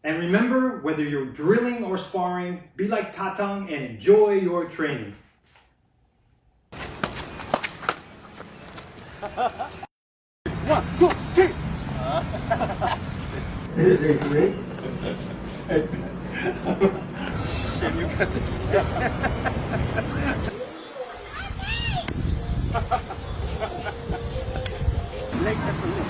And remember, whether you're drilling or sparring, be like Tatang and enjoy your training. One, two, three. Is it great? Shit, you got this. Leg at the leg.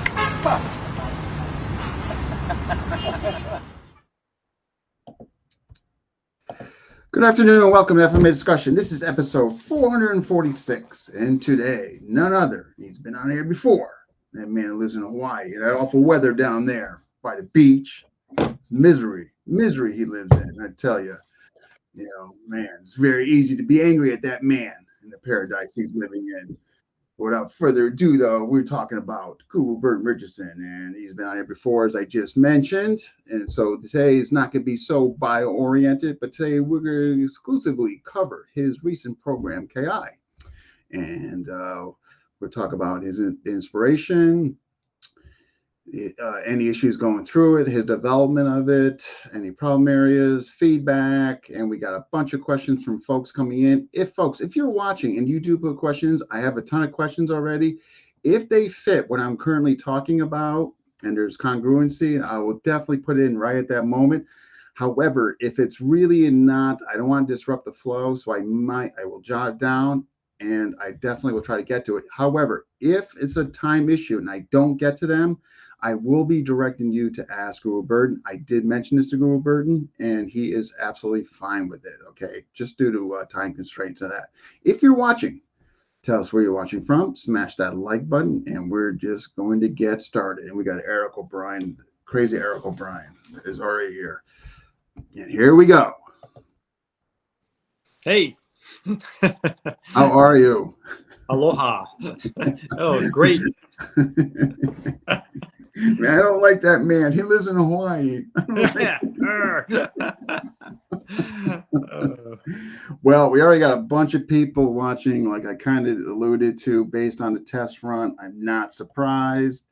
Good afternoon and welcome to FMA Discussion. This is episode 446, and today, none other, he's been on here before. That man lives in Hawaii, that awful weather down there by the beach. Misery he lives in, I tell you. You know, man, it's very easy to be angry at that man in the paradise he's living in. Without further ado, though, we're talking about Guro Burton Richardson, and he's been on here before, as I just mentioned. And so today is not going to be so bio-oriented, but today we're going to exclusively cover his recent program, KI. And we'll talk about his inspiration, any issues going through it, his development of it, any problem areas, feedback, and we got a bunch of questions from folks coming in. If you're watching and you do put questions, I have a ton of questions already. If they fit what I'm currently talking about and there's congruency, I will definitely put it in right at that moment. However, if it's really not, I don't want to disrupt the flow, so I will jot it down and I definitely will try to get to it. However, if it's a time issue and I don't get to them, I will be directing you to ask Guro Burton. I did mention this to Guro Burton, and he is absolutely fine with it, okay? Just due to time constraints of that. If you're watching, tell us where you're watching from. Smash that like button, and we're just going to get started. And we got Eric O'Brien, crazy Eric O'Brien is already here. And here we go. Hey. How are you? Aloha. Oh, great. Man, I don't like that man. He lives in Hawaii. Well, we already got a bunch of people watching, like I kind of alluded to, based on the test run. I'm not surprised.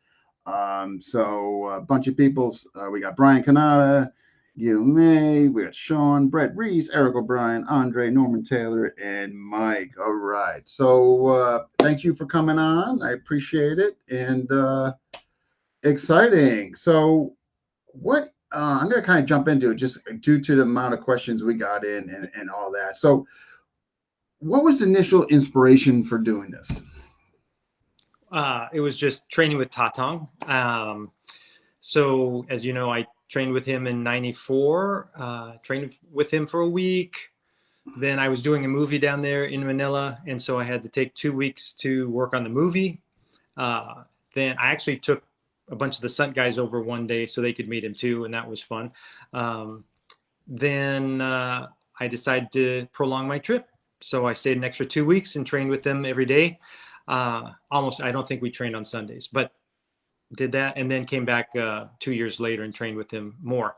So a bunch of people. We got Brian Canada, Gil May, we got Sean, Brett Reese, Eric O'Brien, Andre, Norman Taylor, and Mike. All right. So thank you for coming on. I appreciate it. And exciting. So what I'm going to kind of jump into it just due to the amount of questions we got in and all that. So what was the initial inspiration for doing this? It was just training with Tatang. So as you know, I trained with him in '94, trained with him for a week. Then I was doing a movie down there in Manila. And so I had to take 2 weeks to work on the movie. Then I actually took a bunch of the Stunt guys over one day so they could meet him too. And that was fun. Then I decided to prolong my trip. So I stayed an extra 2 weeks and trained with them every day. I don't think we trained on Sundays, but did that and then came back 2 years later and trained with him more.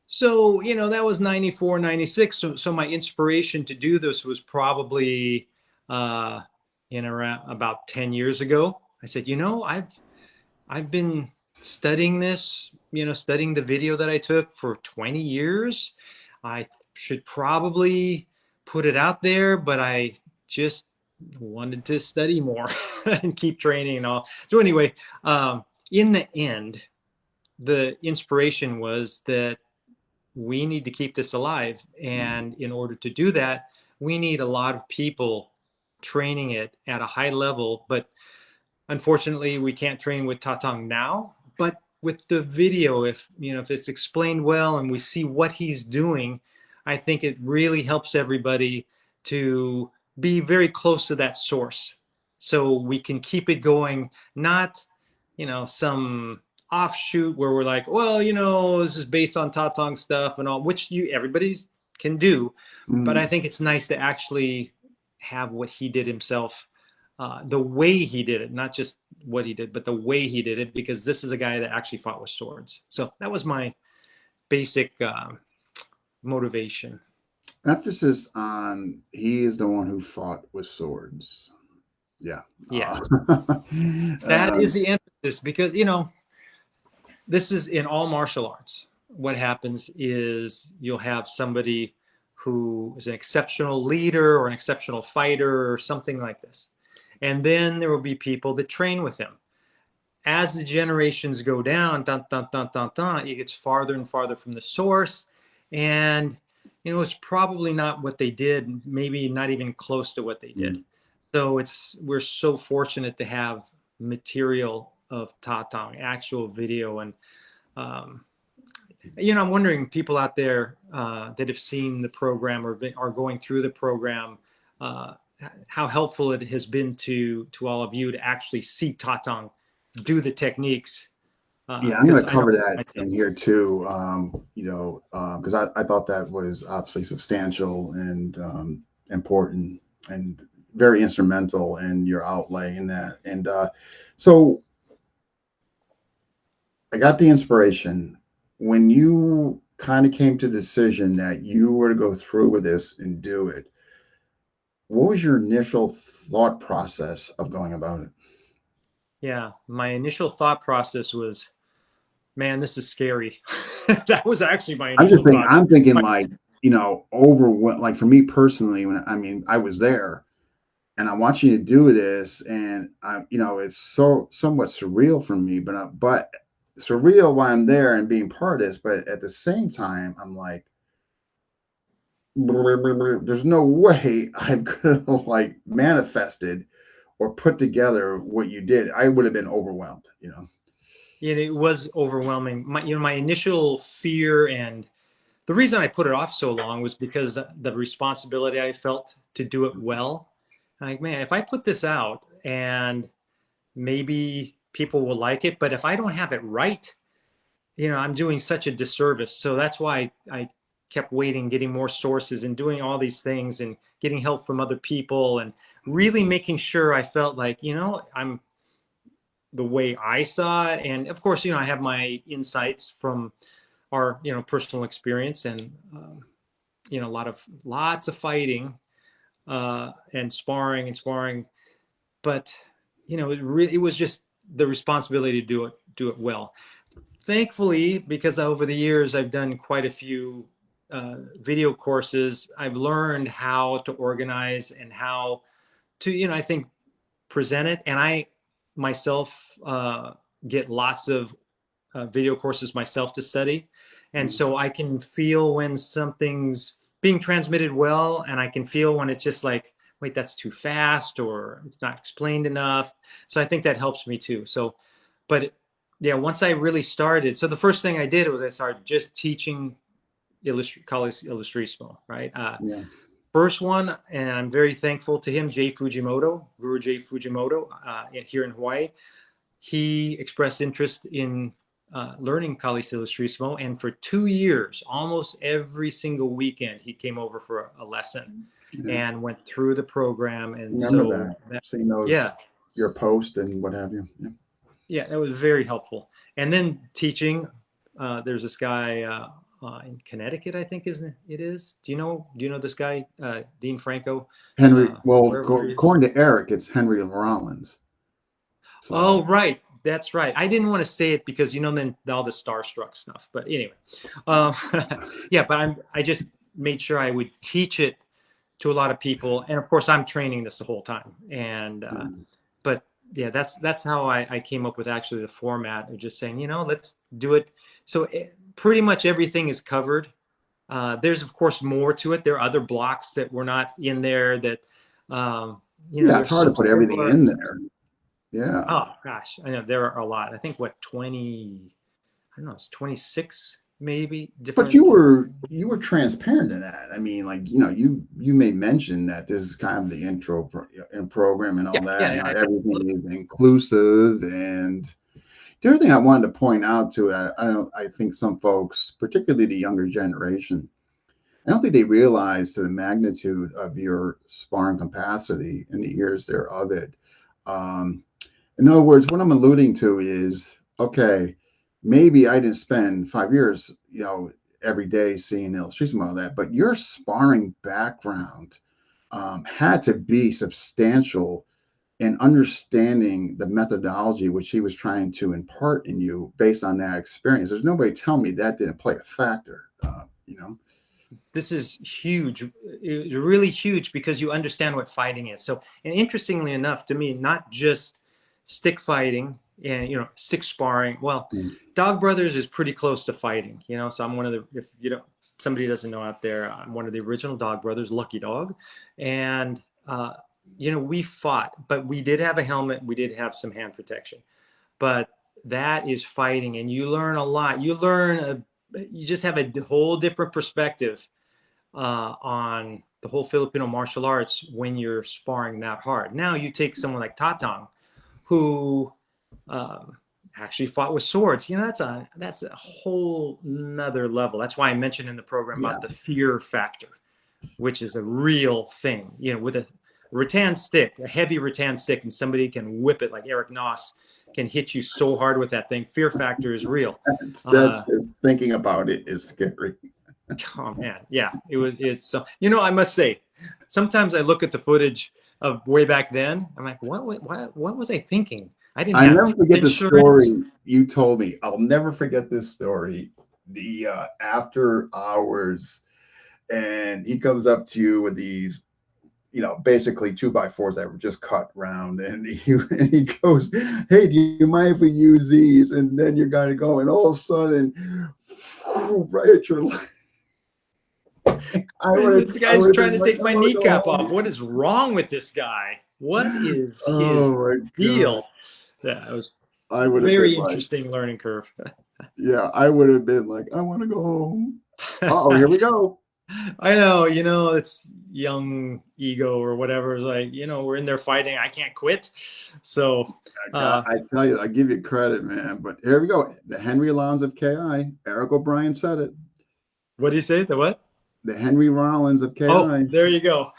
So, you know, that was 94, 96. So my inspiration to do this was probably in around about 10 years ago. I said, you know, I've been studying this, you know, studying the video that I took for 20 years. I should probably put it out there, but I just wanted to study more and keep training and all. So anyway, in the end, the inspiration was that we need to keep this alive. And in order to do that, we need a lot of people training it at a high level. But unfortunately, we can't train with Tatang now. But with the video, if it's explained well and we see what he's doing, I think it really helps everybody to be very close to that source, so we can keep it going. Not, you know, some offshoot where we're like, well, you know, this is based on Tatang stuff and all, which everybody's can do. But I think it's nice to actually have what he did himself, the way he did it, not just what he did, but the way he did it, because this is a guy that actually fought with swords. So that was my basic motivation. Emphasis on he is the one who fought with swords. Yeah. Yes. That is the emphasis, because, you know, this is in all martial arts. what happens is you'll have somebody who is an exceptional leader or an exceptional fighter or something like this. And then there will be people that train with him. As the generations go down, it gets farther and farther from the source. And, it's probably not what they did, maybe not even close to what they did. So we're so fortunate to have material of Tatang, actual video. And, I'm wondering, people out there that have seen the program or are going through the program, how helpful it has been to all of you to actually see Tatang do the techniques. Yeah, I'm going to I know cover that myself. in here too, because I thought that was obviously substantial and important and very instrumental in your outlay in that. And so I got the inspiration when you kind of came to the decision that you were to go through with this and do it. What was your initial thought process of going about it? Yeah, my initial thought process was, man, this is scary. That was actually my initial thought. I'm thinking like, overwhelmed. Like for me personally, I was there and I'm watching you do this, and it's so somewhat surreal for me, but surreal while I'm there and being part of this. But at the same time, I'm like, there's no way I could have like manifested or put together what you did. I would have been overwhelmed. It was overwhelming. My initial fear, and the reason I put it off so long was because the responsibility I felt to do it well. Like, man, if I put this out and maybe people will like it, but if I don't have it right, I'm doing such a disservice. So that's why I kept waiting, getting more sources and doing all these things and getting help from other people and really making sure I felt like, I'm the way I saw it. And of course, I have my insights from our, personal experience and, lots of fighting and sparring. But, it was just the responsibility to do it well. Thankfully, because over the years I've done quite a few video courses, I've learned how to organize and how to, I think, present it. And I myself get lots of video courses myself to study. And so I can feel when something's being transmitted well, and I can feel when it's just like, wait, that's too fast or it's not explained enough. So I think that helps me too. So, but yeah, once I really started, so the first thing I did was I started just teaching Kali Ilustrisimo, right? Yeah. First one, and I'm very thankful to him, Guro J. Fujimoto, here in Hawaii. He expressed interest in learning Kali Ilustrisimo, and for 2 years, almost every single weekend, he came over for a lesson and went through the program. And Remember that. Seeing those, yeah, your post and what have you. Yeah, that was very helpful. And then teaching, there's this guy in Connecticut, I think it is. Do you know this guy, Dean Franco? Henry. Well, Wherever according to Eric, it's Henry Rollins. So. Oh, right. That's right. I didn't want to say it because, then all the starstruck stuff. But anyway, yeah, but I just made sure I would teach it to a lot of people. And of course, I'm training this the whole time. And, but yeah, that's how I came up with actually the format of just saying, let's do it. So pretty much everything is covered. There's of course more to it. There are other blocks that were not in there that, yeah, it's hard to put everything in there. Yeah. Oh gosh, I know there are a lot. I think 20, I don't know, it's 26 maybe. But you were transparent in that. I mean, like, you made mention that this is kind of the intro program and all that. Yeah, everything is inclusive. And the other thing I wanted to point out too, I think some folks, particularly the younger generation, I don't think they realize the magnitude of your sparring capacity and the years there of it. In other words, what I'm alluding to is, okay, maybe I didn't spend 5 years, every day seeing illustrations and all that, but your sparring background had to be substantial and understanding the methodology which he was trying to impart in you based on that experience. There's nobody tell me that didn't play a factor, you know? This is huge. It's really huge because you understand what fighting is. So, and interestingly enough, to me, not just stick fighting and, stick sparring. Well, Mm. Dog Brothers is pretty close to fighting, so I'm one of the, if somebody doesn't know out there, I'm one of the original Dog Brothers, Lucky Dog. And, we fought, but we did have a helmet. We did have some hand protection, but that is fighting, and you learn a lot. You just have a whole different perspective on the whole Filipino martial arts when you're sparring that hard. Now you take someone like Tatang, who actually fought with swords. That's a whole nother level. That's why I mentioned in the program about the fear factor, which is a real thing. With a rattan stick, a heavy rattan stick, and somebody can whip it like Eric Noss can hit you so hard with that thing. Fear factor is real. That's just thinking about it is scary. Oh man, yeah, it's I must say, sometimes I look at the footage of way back then. I'm like, what was I thinking? I never forget the story you told me. I'll never forget this story. The after hours, and he comes up to you with these, basically 2x4s that were just cut round, and he goes, "Hey, do you mind if we use these?" And then you got to go, and all of a sudden, right at your leg. This guy's trying to take my kneecap off. What is wrong with this guy? What is his deal? Yeah, it was very interesting learning curve. Yeah, I would have been like, I want to go home. Oh, here we go. I know, it's young ego or whatever. It's like, we're in there fighting. I can't quit. So I tell you, I give you credit, man. But here we go. The Henry Rollins of KI. Eric O'Brien said it. What did he say? The what? The Henry Rollins of KI. Oh, there you go.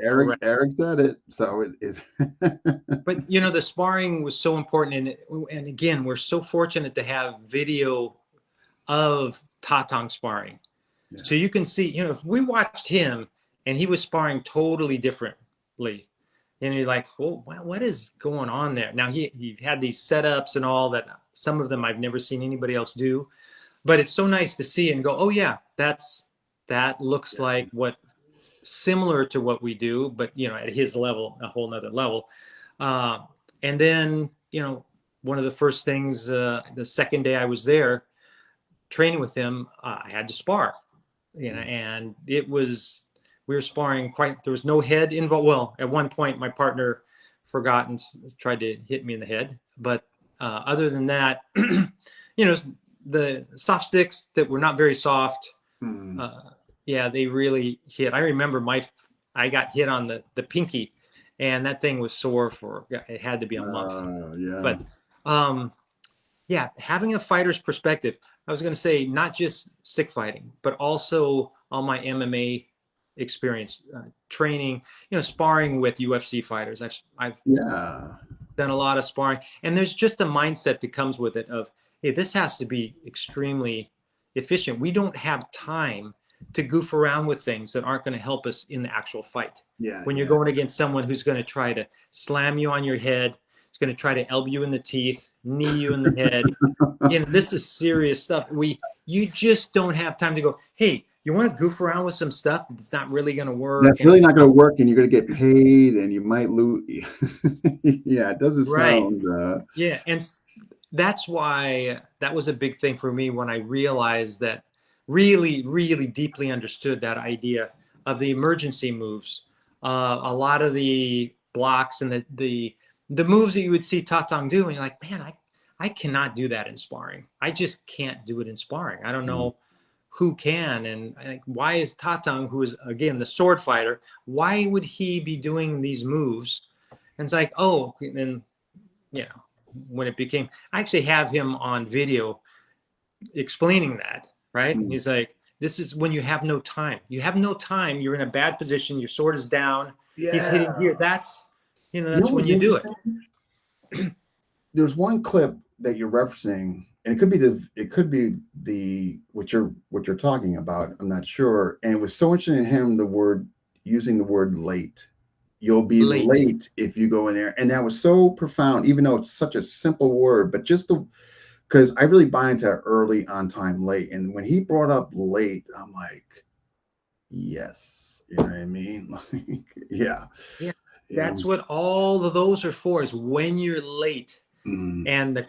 Eric said it. So it is. But the sparring was so important, and again, we're so fortunate to have video of Tatang sparring. Yeah. So you can see, if we watched him and he was sparring totally differently, and you're like, well, what is going on there? Now he had these setups and all that. Some of them I've never seen anybody else do, but it's so nice to see and go, oh yeah, that looks like similar to what we do, but at his level, a whole nother level. And then one of the first things, the second day I was there training with him, I had to spar, and we were sparring there was no head involved. Well, at one point my partner forgot and tried to hit me in the head, but other than that, the soft sticks that were not very soft, they really hit. I remember I got hit on the pinky, and that thing was sore it had to be a month. But having a fighter's perspective, I was going to say not just stick fighting, but also all my MMA experience, training, sparring with UFC fighters. I've done a lot of sparring, and there's just a mindset that comes with it of, hey, this has to be extremely efficient. We don't have time to goof around with things that aren't going to help us in the actual fight. When you're going against someone who's going to try to slam you on your head, who's going to try to elbow you in the teeth, knee you in the head. This is serious stuff. You just don't have time to go, hey, you want to goof around with some stuff that's not really going to work. That's really not going to work, and you're going to get paid, and you might lose. Yeah, it doesn't sound. Yeah, and that's why that was a big thing for me when I realized that really, really deeply understood that idea of the emergency moves. A lot of the blocks and the moves that you would see Tatang do, and you're like, man, I cannot do that in sparring. I just can't do it in sparring. I don't know who can, and why is Tatang, who is again the sword fighter, why would he be doing these moves? And it's like, oh, and then when it became, I actually have him on video explaining that, right? And he's like, this is when you have no time. You have no time. You're in a bad position. Your sword is down. Yeah. He's hitting here. That's when you do it. There's one clip that you're referencing, and it could be the what you're talking about. I'm not sure. And it was so interesting in him using the word late. You'll be Late. late if you go in there. And that was so profound, even though it's such a simple word, but just the, because I really buy into early, on time, late. And when he brought up late, I'm like, yes, you know what I mean? Like, yeah. Yeah, You know, that's what all of those are for, is when you're late. mm, And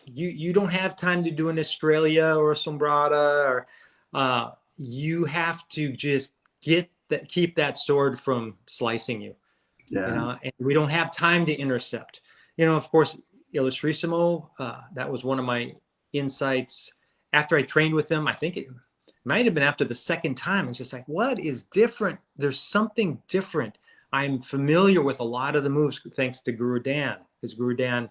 you don't have time to do an Australia or a sombrada, or you have to just keep that sword from slicing you. yeah, And we don't have time to intercept. Of course, Ilustrisimo, that was one of my insights after I trained with them. I think it might have been after the second time. It's just like, what is different? There's something different. I'm familiar with a lot of the moves thanks to Guru Dan, because Guru Dan,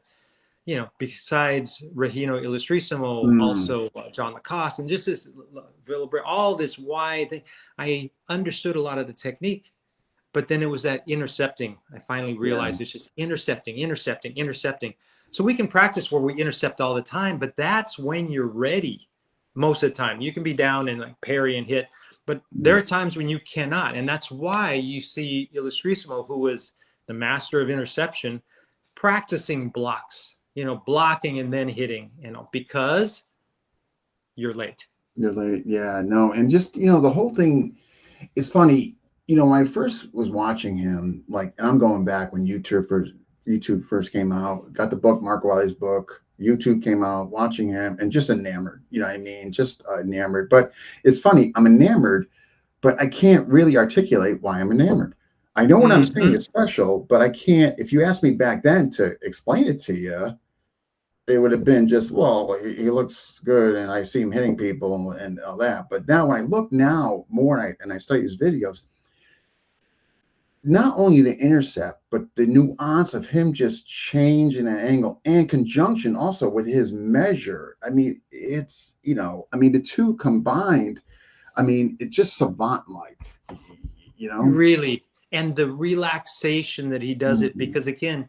besides Regino Illustrissimo, mm, also John Lacoste, and just this Villebrecht, all this wide thing, I understood a lot of the technique. But then it was that intercepting. I finally yeah, realized it's just intercepting, intercepting, intercepting. So we can practice where we intercept all the time, but that's when you're ready. Most of the time, you can be down and like parry and hit, but there are yes, times when you cannot, and that's why you see Illustrissimo, who was the master of interception, practicing blocks. Blocking and then hitting. Because you're late. you're late. Yeah, no, and just the whole thing is funny. When I first was watching him, like, and I'm going back when YouTube first came out, got the book, Mark Wiley's book. YouTube came out, watching him, and just enamored. You know what I mean? Just enamored. But it's funny, I'm enamored, but I can't really articulate why I'm enamored. I know what I'm saying Mm-hmm. is special, but I can't. If you asked me back then to explain it to you, it would have been just, well, he looks good, and I see him hitting people and all that. But now, when I look now more, and I study his videos, not only the intercept, but the nuance of him just changing an angle and conjunction also with his measure. I mean, the two combined, it's just savant like, you know? Really. And the relaxation that he does it, Mhm. because again,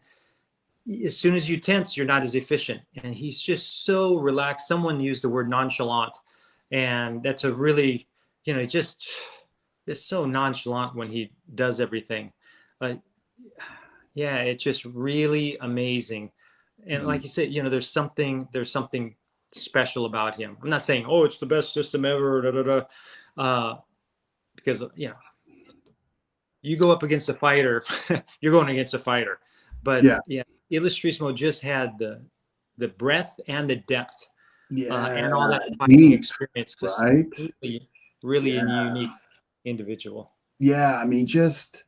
as soon as you tense, you're not as efficient. And he's just so relaxed. Someone used the word nonchalant. And that's a really, just is so nonchalant when he does everything. Uh, yeah, it's just really amazing. And like Mhm. you said, there's something special about him. I'm not saying, oh, it's the best system ever, da, da, da. Because, you go up against a fighter, you're going against a fighter. But Yeah. yeah, Illustrissimo just had the breadth and the depth, Yeah. and all that fighting Deep, experience. Just right? really, really a Yeah. unique individual. Yeah. Just,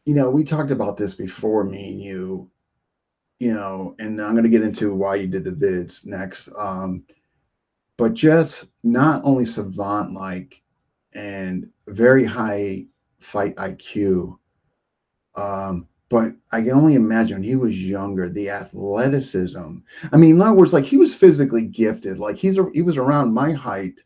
we talked about this before, me and and I'm going to get into why you did the vids next. But just not only savant like and very high fight IQ, but I can only imagine when he was younger, the athleticism. In other words, like, he was physically gifted. Like, he was around my height,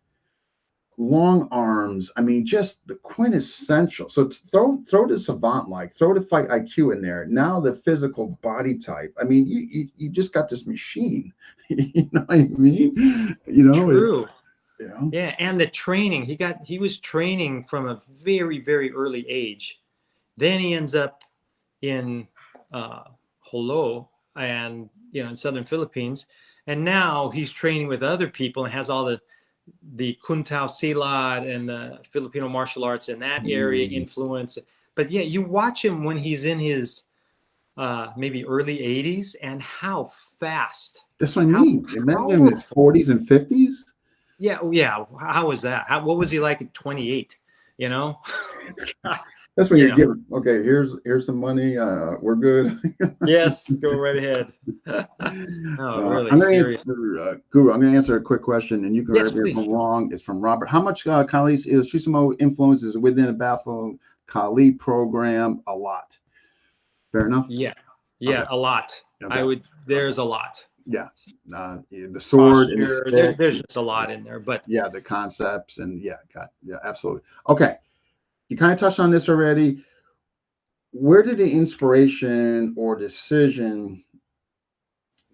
long arms. Just the quintessential. So throw the savant like, throw the fight IQ in there. Now the physical body type. You just got this machine. You know what I mean? True. You know. Yeah, and the training he was training from a very, very early age. Then he ends up in uh, Holo, and in southern Philippines, and now he's training with other people and has all the Kuntao Silat and the Filipino martial arts in that area Mm. influence. But yeah, you watch him when he's in his maybe early 80s, and how fast, That's what I how mean. Imagine in his powerful. 40s and 50s. Yeah, yeah. How was that? What was he like at 28? You know, That's when you you're know. giving. Okay, here's some money. We're good. Yes, go right ahead. Oh, really? I'm going to Serious? answer, Guru. I'm going to answer a quick question, and you can Yes, correct me if please. I'm wrong. It's from Robert. How much Kali Ilustrisimo influence is within the Baffle Kali program? A lot. Fair enough. Yeah, Okay. yeah, a lot. Okay. Okay. There's a lot. Yeah. The sword and the Posture. stick. There's just a lot in there. But Yeah, the concepts and yeah, absolutely. Okay. You kind of touched on this already. Where did the inspiration or decision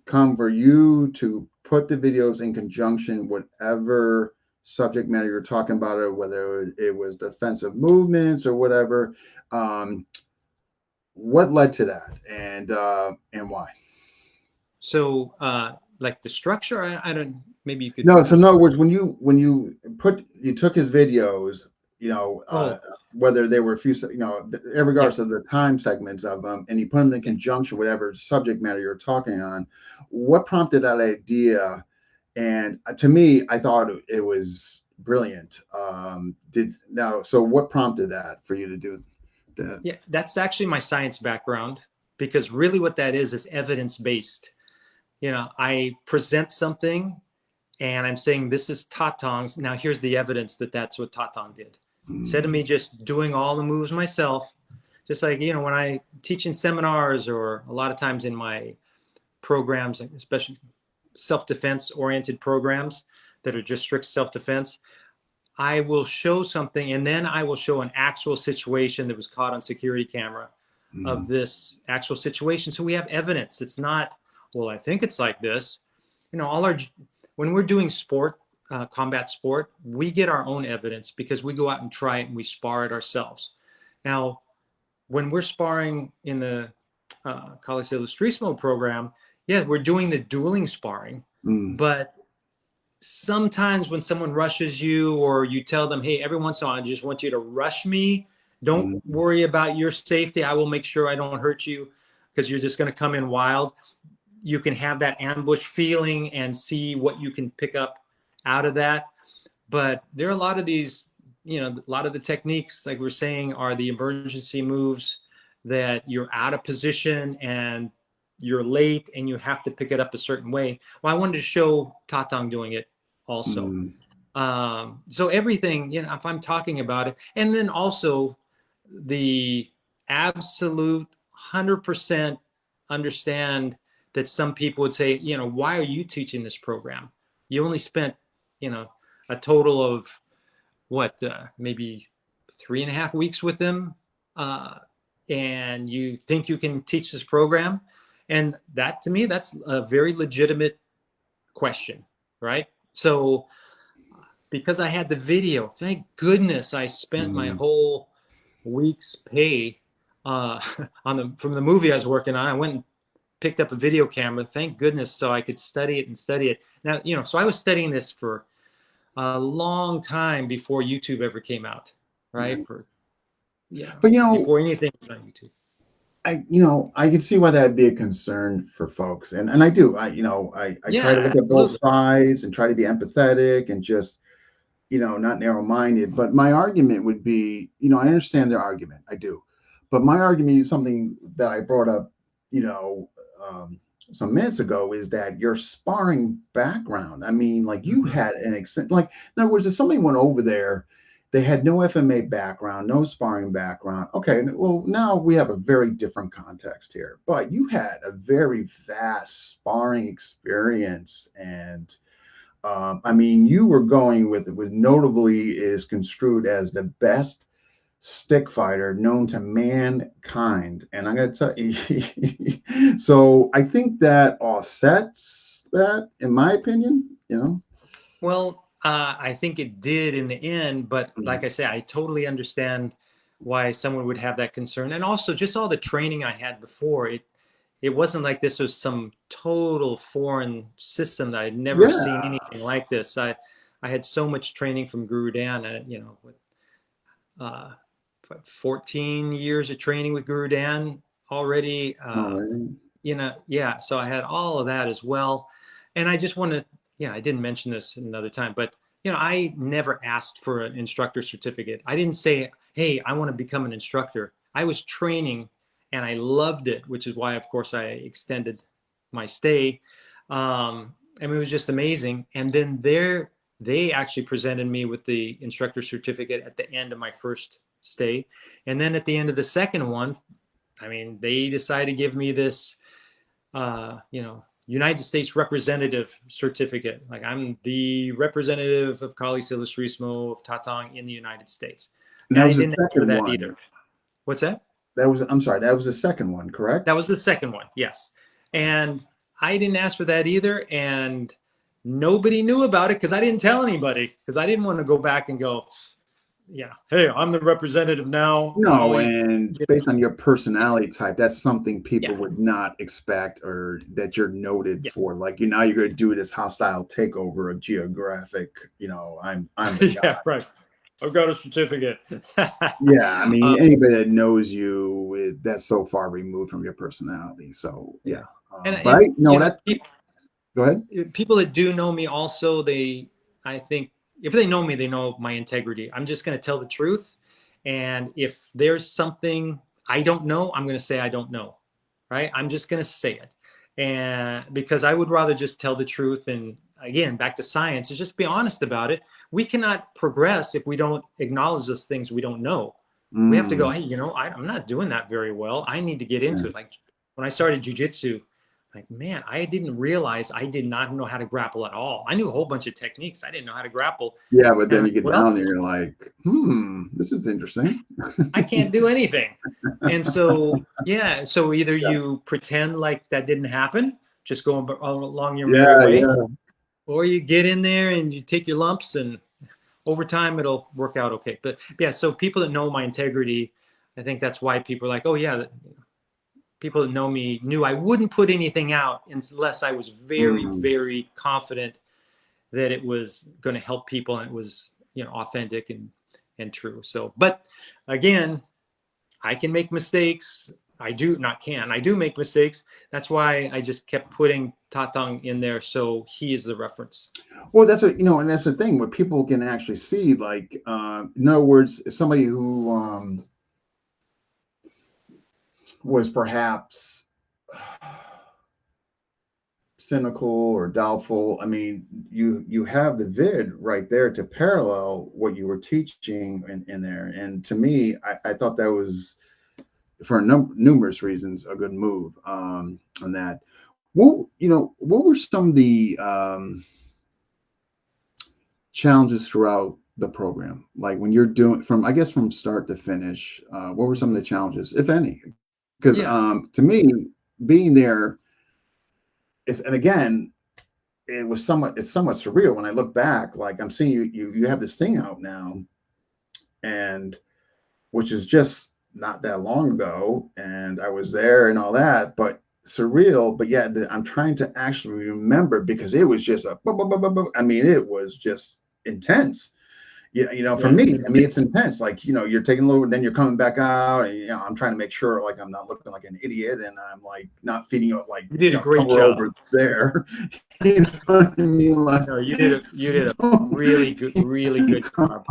come for you to put the videos in conjunction, whatever subject matter you're talking about, or whether it was defensive movements or whatever. What led to that, and why? So, like the structure, I don't. Maybe you could. No, so in other words, when you took his videos, Oh, whether they were a few, in regards yeah. to the time segments of them, and you put them in conjunction with whatever subject matter you're talking on, what prompted that idea? And to me, I thought it was brilliant. So what prompted that for you to do that? Yeah, that's actually my science background, because really what that is evidence based. I present something and I'm saying this is Tatong's. Now here's the evidence that that's what Tatong did. Instead of me just doing all the moves myself, just like, when I teach in seminars or a lot of times in my programs, especially self-defense oriented programs that are just strict self-defense, I will show something and then I will show an actual situation that was caught on security camera of this actual situation. So we have evidence. It's not, well, I think it's like this. When we're doing sport, combat sport, we get our own evidence because we go out and try it and we spar it ourselves. Now, when we're sparring in the Kali Ilustrisimo program, yeah, we're doing the dueling sparring, but sometimes when someone rushes you or you tell them, hey, every once in a while, I just want you to rush me. Don't worry about your safety. I will make sure I don't hurt you because you're just going to come in wild. You can have that ambush feeling and see what you can pick up out of that. But there are a lot of these, a lot of the techniques, like we're saying, are the emergency moves that you're out of position and you're late and you have to pick it up a certain way. Well, I wanted to show Tatong doing it also. So everything, if I'm talking about it, and then also the absolute 100% understand that some people would say, why are you teaching this program? You only spent, a total of maybe 3.5 weeks with them. And you think you can teach this program? And that, to me, that's a very legitimate question, right? So because I had the video, thank goodness I spent my whole week's pay from the movie I was working on. I went and picked up a video camera, thank goodness, so I could study it. Now, so I was studying this for a long time before YouTube ever came out, right? But before anything was on YouTube. I can see why that'd be a concern for folks, and I do. I try to look at both sides and try to be empathetic and just not narrow-minded. But my argument would be, I understand their argument, I do, but my argument is something that I brought up, some minutes ago, is that your sparring background. I mean, like you had an extent, like in other words, if somebody went over there, they had no FMA background, no sparring background. Okay, well, now we have a very different context here. But you had a very vast sparring experience, and I mean, you were going with notably is construed as the best stick fighter known to mankind. And I'm going to tell you, so I think that offsets that, in my opinion, Well, I think it did in the end, but like I say, I totally understand why someone would have that concern. And also just all the training I had before, it wasn't like this was some total foreign system that I'd never seen anything like this. I had so much training from Guru Dan, 14 years of training with Guru Dan already. So I had all of that as well. And I just want to, I didn't mention this another time, but I never asked for an instructor certificate. I didn't say, hey, I want to become an instructor. I was training and I loved it, which is why, of course, I extended my stay. I mean, it was just amazing. And then they actually presented me with the instructor certificate at the end of my first stay. And then at the end of the second one, I mean, they decided to give me this, United States representative certificate. Like, I'm the representative of Kali Ilustrisimo of Tatong in the United States. And I didn't ask for that either. What's that? I'm sorry, that was the second one, correct? That was the second one, yes. And I didn't ask for that either. And nobody knew about it because I didn't tell anybody, because I didn't want to go back and go, yeah, hey, I'm the representative now. No, and based on your personality type, that's something people Yeah. would not expect, or that you're noted Yeah. for. Like, you now you're going to do this hostile takeover of geographic. I'm the guy. Yeah, right. I've got a certificate. Yeah, I mean, anybody that knows you, that's so far removed from your personality. So yeah, and but that. Go ahead. People that do know me also, I think if they know me, they know my integrity. I'm just going to tell the truth. And if there's something I don't know, I'm going to say I don't know, right? I'm just going to say it. And because I would rather just tell the truth. And again, back to science, is just be honest about it. We cannot progress if we don't acknowledge those things we don't know. We have to go, hey, I'm not doing that very well. I need to get into it. Like when I started jujitsu, like, man, I didn't realize I did not know how to grapple at all. I knew a whole bunch of techniques. I didn't know how to grapple. Yeah, but then And you get down there, you're like, this is interesting. I can't do anything. And so, yeah, so either you pretend like that didn't happen, just going along your merry way, or you get in there and you take your lumps, and over time it'll work out okay. But yeah, so people that know my integrity, I think that's why people are like, oh yeah, people that know me knew I wouldn't put anything out unless I was very, very confident that it was going to help people and it was, authentic and true. So, but again, I can make mistakes. I do make mistakes. That's why I just kept putting Tatang in there. So he is the reference. Well, and that's the thing where people can actually see, like, in other words, if somebody who, was perhaps cynical or doubtful. I mean, you have the vid right there to parallel what you were teaching in there. And to me, I thought that was, for numerous reasons, a good move on that. What were some of the challenges throughout the program? Like when you're doing from start to finish, what were some of the challenges, if any? Because to me, being there and again, it's somewhat surreal when I look back. Like, I'm seeing you have this thing out now, and which is just not that long ago, and I was there and all that, but surreal. But yeah, I'm trying to actually remember, because it was just I mean, it was just intense. For me, I mean, it's intense. Like, you're taking a little, then you're coming back out, and I'm trying to make sure, like, I'm not looking like an idiot, and I'm like not feeding you, like, you did a great job over there. You know what I mean? Like, no, you did a really good job.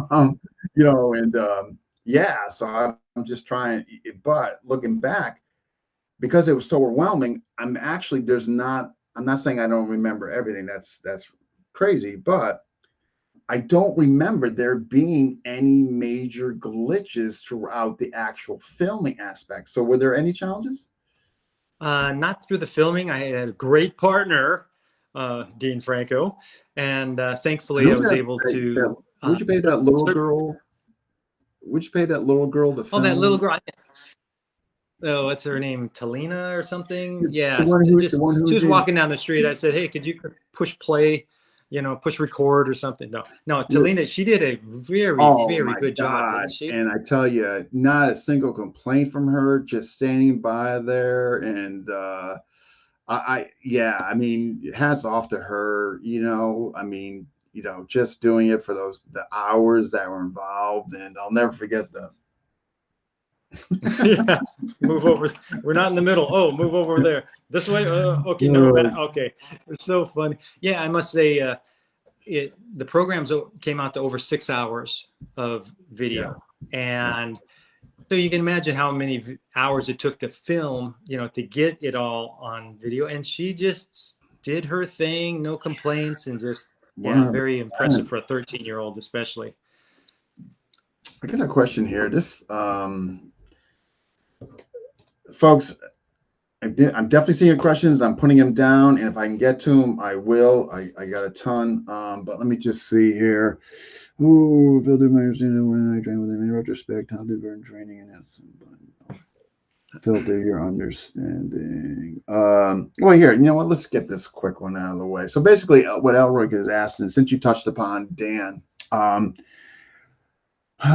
Yeah. So I'm just trying, but looking back, because it was so overwhelming, I'm not saying I don't remember everything. That's crazy, but I don't remember there being any major glitches throughout the actual filming aspect. So were there any challenges? Not through the filming. I had a great partner, Dean Franco, and thankfully I was able to. Would you pay that little girl? Would you pay that little girl to film? Oh, that little girl. Oh, what's her name? Talina or something? Yeah. She was walking down the street. I said, hey, could you push play? Push record or something. No, Talina, she did a very, very good job, didn't she? And I tell you, not a single complaint from her, just standing by there. And I mean, hats off to her, I mean, just doing it for the hours that were involved. And I'll never forget yeah, move over. We're not in the middle. Oh, move over there. This way. Okay, no, okay. It's so funny. Yeah, I must say, the programs came out to over 6 hours of video, and so you can imagine how many hours it took to film, to get it all on video. And she just did her thing, no complaints, and just very impressive for a 13-year-old, especially. I got a question here. This folks, I'm definitely seeing your questions. I'm putting them down, and if I can get to them, I will. I got a ton, but let me just see here. Ooh, building my understanding when I train with him in retrospect, how did Burton training and that's. Filter your understanding. Well, here, you know what? Let's get this quick one out of the way. So basically, what Elroy is asking, since you touched upon Dan,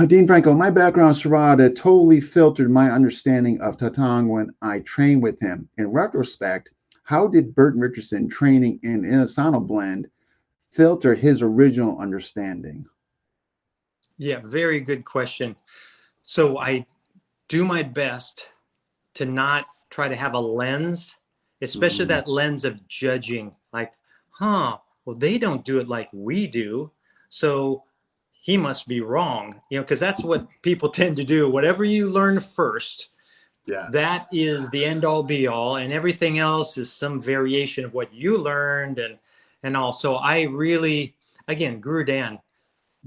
Dean Franco, my background Sarada totally filtered my understanding of Tatang when I trained with him. In retrospect, how did Burton Richardson training in Inasano blend filter his original understanding? Yeah, very good question. So I do my best to not try to have a lens, especially Mm, that lens of judging, like, well, they don't do it like we do, so he must be wrong, because that's what people tend to do. Whatever you learn first, yeah. that is the end all be all, and everything else is some variation of what you learned and all. So I really, again, Guru Dan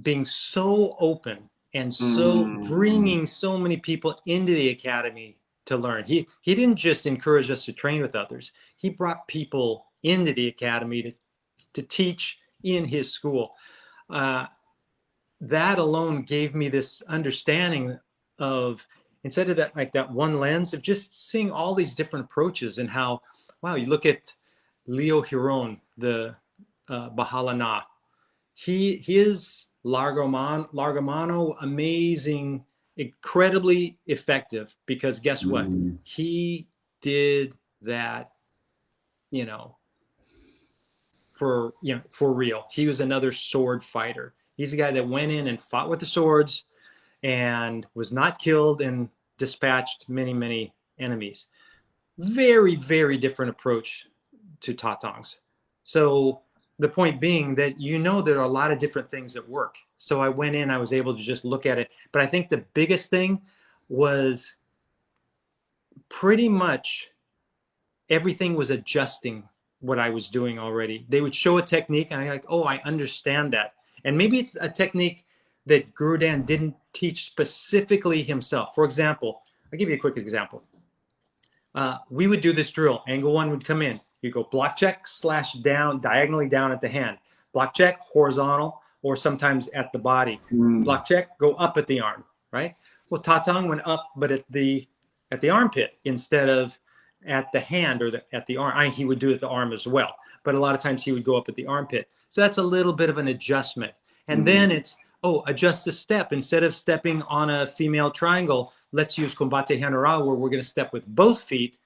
being so open and so Mm, bringing so many people into the academy to learn. He didn't just encourage us to train with others. He brought people into the academy to teach in his school. That alone gave me this understanding of, instead of that, like that one lens, of just seeing all these different approaches, and how, wow, you look at Leo Huron, the Bahalana, his Largamano, amazing, incredibly effective, because guess what? mm, He did that, you know, for real. He was another sword fighter. He's a guy that went in and fought with the swords and was not killed and dispatched many, many enemies. Very, very different approach to Tatangs. So the point being that there are a lot of different things that work. So I went in, I was able to just look at it. But I think the biggest thing was pretty much everything was adjusting what I was doing already. They would show a technique and I'm like, oh, I understand that. And maybe it's a technique that Guru Dan didn't teach specifically himself. For example, I'll give you a quick example. We would do this drill. Angle one would come in. You go block check, slash down, diagonally down at the hand. Block check, horizontal, or sometimes at the body. mm, Block check, go up at the arm, right? Well, Tatang went up, but at the armpit instead of at the hand or at the arm. He would do it at the arm as well, but a lot of times he would go up at the armpit. So that's a little bit of an adjustment. And then mm. it's, adjust the step. Instead of stepping on a female triangle, let's use Combate General, where we're going to step with both feet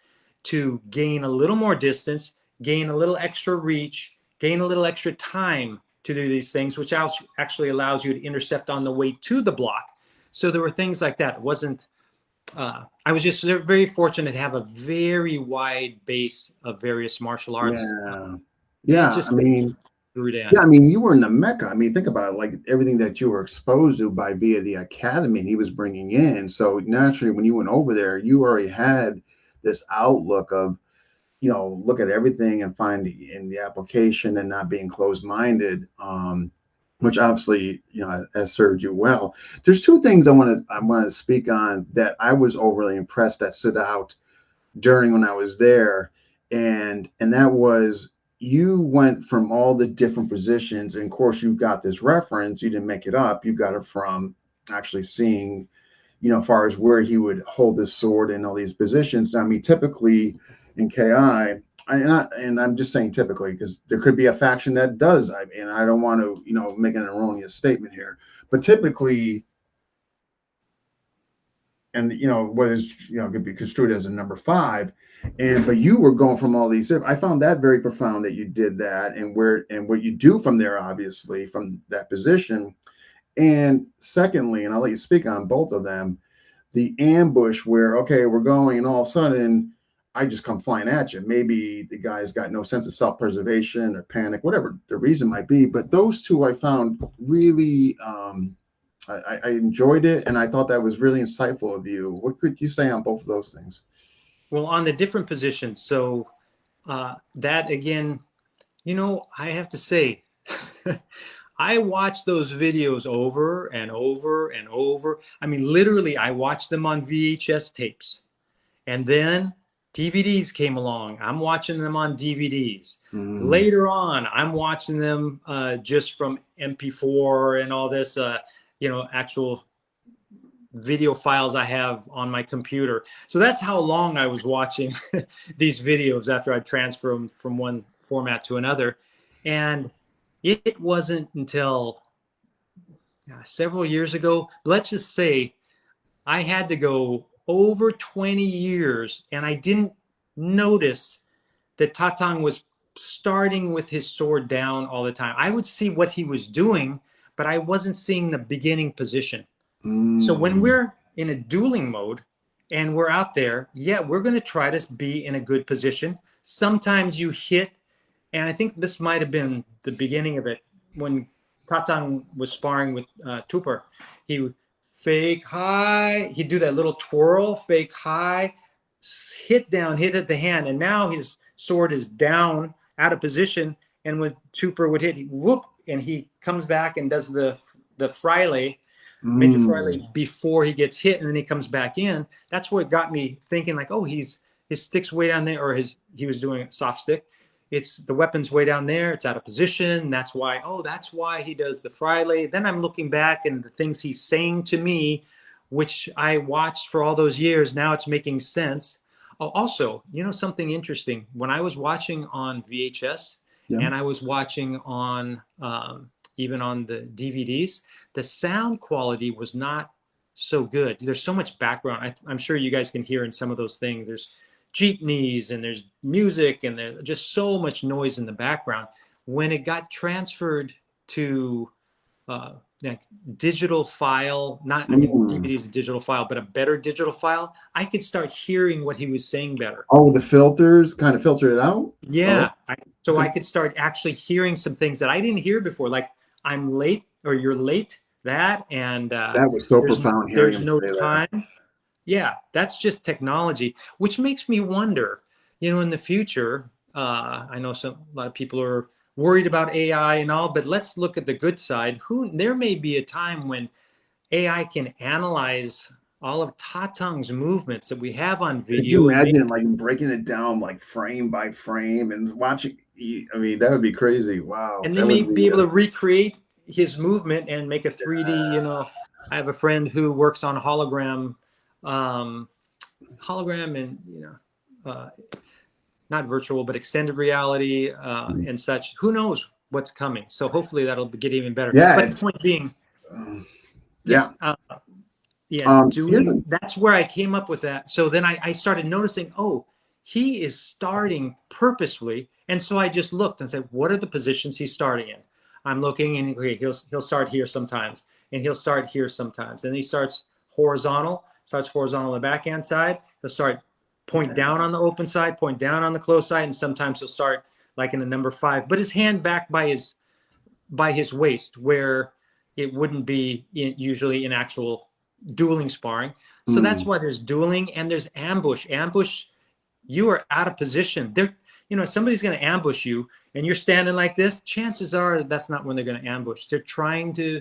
to gain a little more distance, gain a little extra reach, gain a little extra time to do these things, which actually allows you to intercept on the way to the block. So there were things like that. It wasn't, I was just very fortunate to have a very wide base of various martial arts. Yeah. It Yeah. just grew down. Yeah, I mean, you were in the Mecca. I mean, think about it, like everything that you were exposed to by via the academy and he was bringing in. So naturally, when you went over there, you already had this outlook of, look at everything and find in the application and not being closed-minded, which obviously, has served you well. There's two things I want to speak on that I was overly impressed that stood out during when I was there, and that was you went from all the different positions, and of course you got this reference. You didn't make it up. You got it from actually seeing, as far as where he would hold his sword in all these positions. I mean, typically in KI, and I'm just saying typically because there could be a faction that does. And I don't want to, make an erroneous statement here, but typically, and what is could be construed as a number 5, but you were going from all these. I found that very profound that you did that, and what you do from there, obviously from that position. And secondly, and I'll let you speak on both of them, the ambush where, okay, we're going, and all of a sudden I just come flying at you. Maybe the guy's got no sense of self-preservation or panic, whatever the reason might be. But those two I found really, I enjoyed it, and I thought that was really insightful of you. What could you say on both of those things? Well, on the different positions. So that again, I have to say, I watched those videos over and over and over. I mean, literally, I watched them on VHS tapes. And then DVDs came along. I'm watching them on DVDs. Later on, I'm watching them just from MP4 and all this, actual video files I have on my computer. So that's how long I was watching these videos after I transfer them from one format to another. And it wasn't until several years ago, let's just say I had to go over 20 years and I didn't notice that Tatang was starting with his sword down all the time. I would see what he was doing, but I wasn't seeing the beginning position. So when we're in a dueling mode and we're out there, yeah, we're going to try to be in a good position. Sometimes you hit, and I think this might have been the beginning of it when Tatang was sparring with Tupper. He would fake high, he'd do that little twirl, fake high, hit down, hit at the hand, and now his sword is down, out of position, and when Tupper would hit, whoop, and he comes back and does the Fraile, Major Fraile before he gets hit, and then he comes back in. That's what got me thinking, like, oh, his stick's way down there, or he was doing a soft stick. It's the weapon's way down there. It's out of position. That's why he does the Fraile. Then I'm looking back and the things he's saying to me, which I watched for all those years. Now it's making sense. Oh, also, something interesting. When I was watching on VHS and I was watching on even on the DVDs, the sound quality was not so good. There's so much background. I'm sure you guys can hear in some of those things. There's jeepneys and there's music and there's just so much noise in the background. When it got transferred to digital file, not DVD is a digital file, but a better digital file, I could start hearing what he was saying better. Oh, the filters kind of filtered it out? Yeah. So I could start actually hearing some things that I didn't hear before, like I'm late or you're late, that, and that was so profound. There's no time. Yeah, that's just technology, which makes me wonder, in the future, I know a lot of people are worried about AI and all, but let's look at the good side. There may be a time when AI can analyze all of Tatang's movements that we have on video. Could you imagine like breaking it down like frame by frame and watching? I mean, that would be crazy. Wow. And they may be able to recreate his movement and make a 3D, I have a friend who works on hologram and, not virtual, but extended reality and such. Who knows what's coming? So hopefully that'll get even better. Yeah. But the point being, that's where I came up with that. So then I started noticing, oh, he is starting purposefully. And so I just looked and said, what are the positions he's starting in? I'm looking and he'll start here sometimes and he'll start here sometimes. And he starts horizontal on the backhand side. He'll start point down on the open side, point down on the close side. And sometimes he'll start like in a number 5, but his hand back by his waist where it wouldn't be usually in actual dueling sparring. So that's why there's dueling and there's ambush. Ambush, you are out of position. Somebody's going to ambush you and you're standing like this. Chances are that's not when they're going to ambush. They're trying to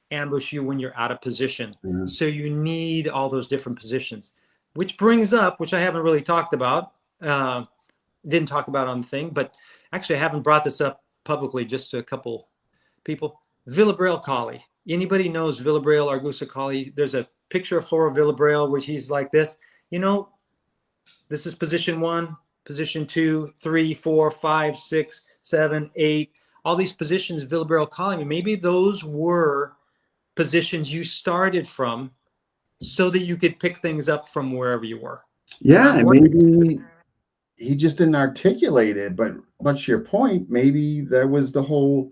ambush you when you're out of position. So you need all those different positions, which brings up, which I haven't really talked about, didn't talk about on the thing, but actually I haven't brought this up publicly, just to a couple people. Villabrail Kali. Anybody knows Villabrail Argusa Kali? There's a picture of Flora Villabrail where he's like this. This is position 1, position 2, 3, 4, 5, 6, 7, 8. All these positions, Villabrail Kali. Maybe those were positions you started from so that you could pick things up from wherever you were. Yeah, maybe he just didn't articulate it, but much to your point, maybe that was the whole,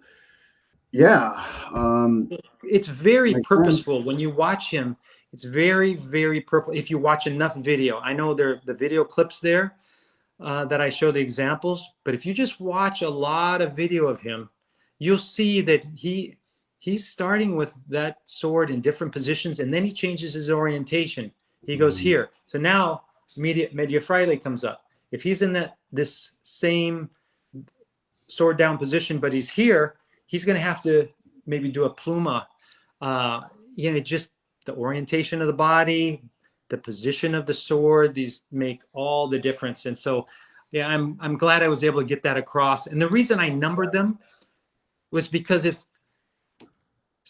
it's very purposeful. When you watch him, it's very, very purposeful. If you watch enough video, I know the video clips there that I show the examples, but if you just watch a lot of video of him, you'll see that he's starting with that sword in different positions, and then he changes his orientation. He goes here. So now media fraile comes up. If he's in this same sword down position, but he's here, he's going to have to maybe do a pluma. Just the orientation of the body, the position of the sword, these make all the difference. And so, I'm glad I was able to get that across. And the reason I numbered them was because if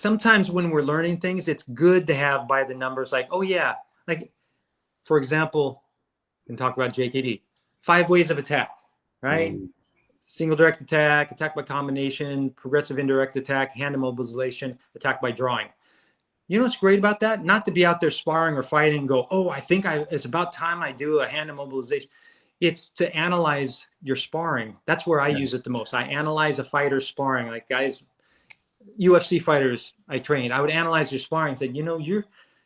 sometimes when we're learning things, it's good to have by the numbers, like, oh yeah, like for example, we can talk about JKD, 5 ways of attack, right? Single direct attack, attack by combination, progressive indirect attack, hand immobilization, attack by drawing. You know what's great about that? Not to be out there sparring or fighting and go, oh, I think it's about time I do a hand immobilization. It's to analyze your sparring. That's where I use it the most. I analyze a fighter's sparring. Like guys, UFC fighters I trained, I would analyze your sparring and say, you know,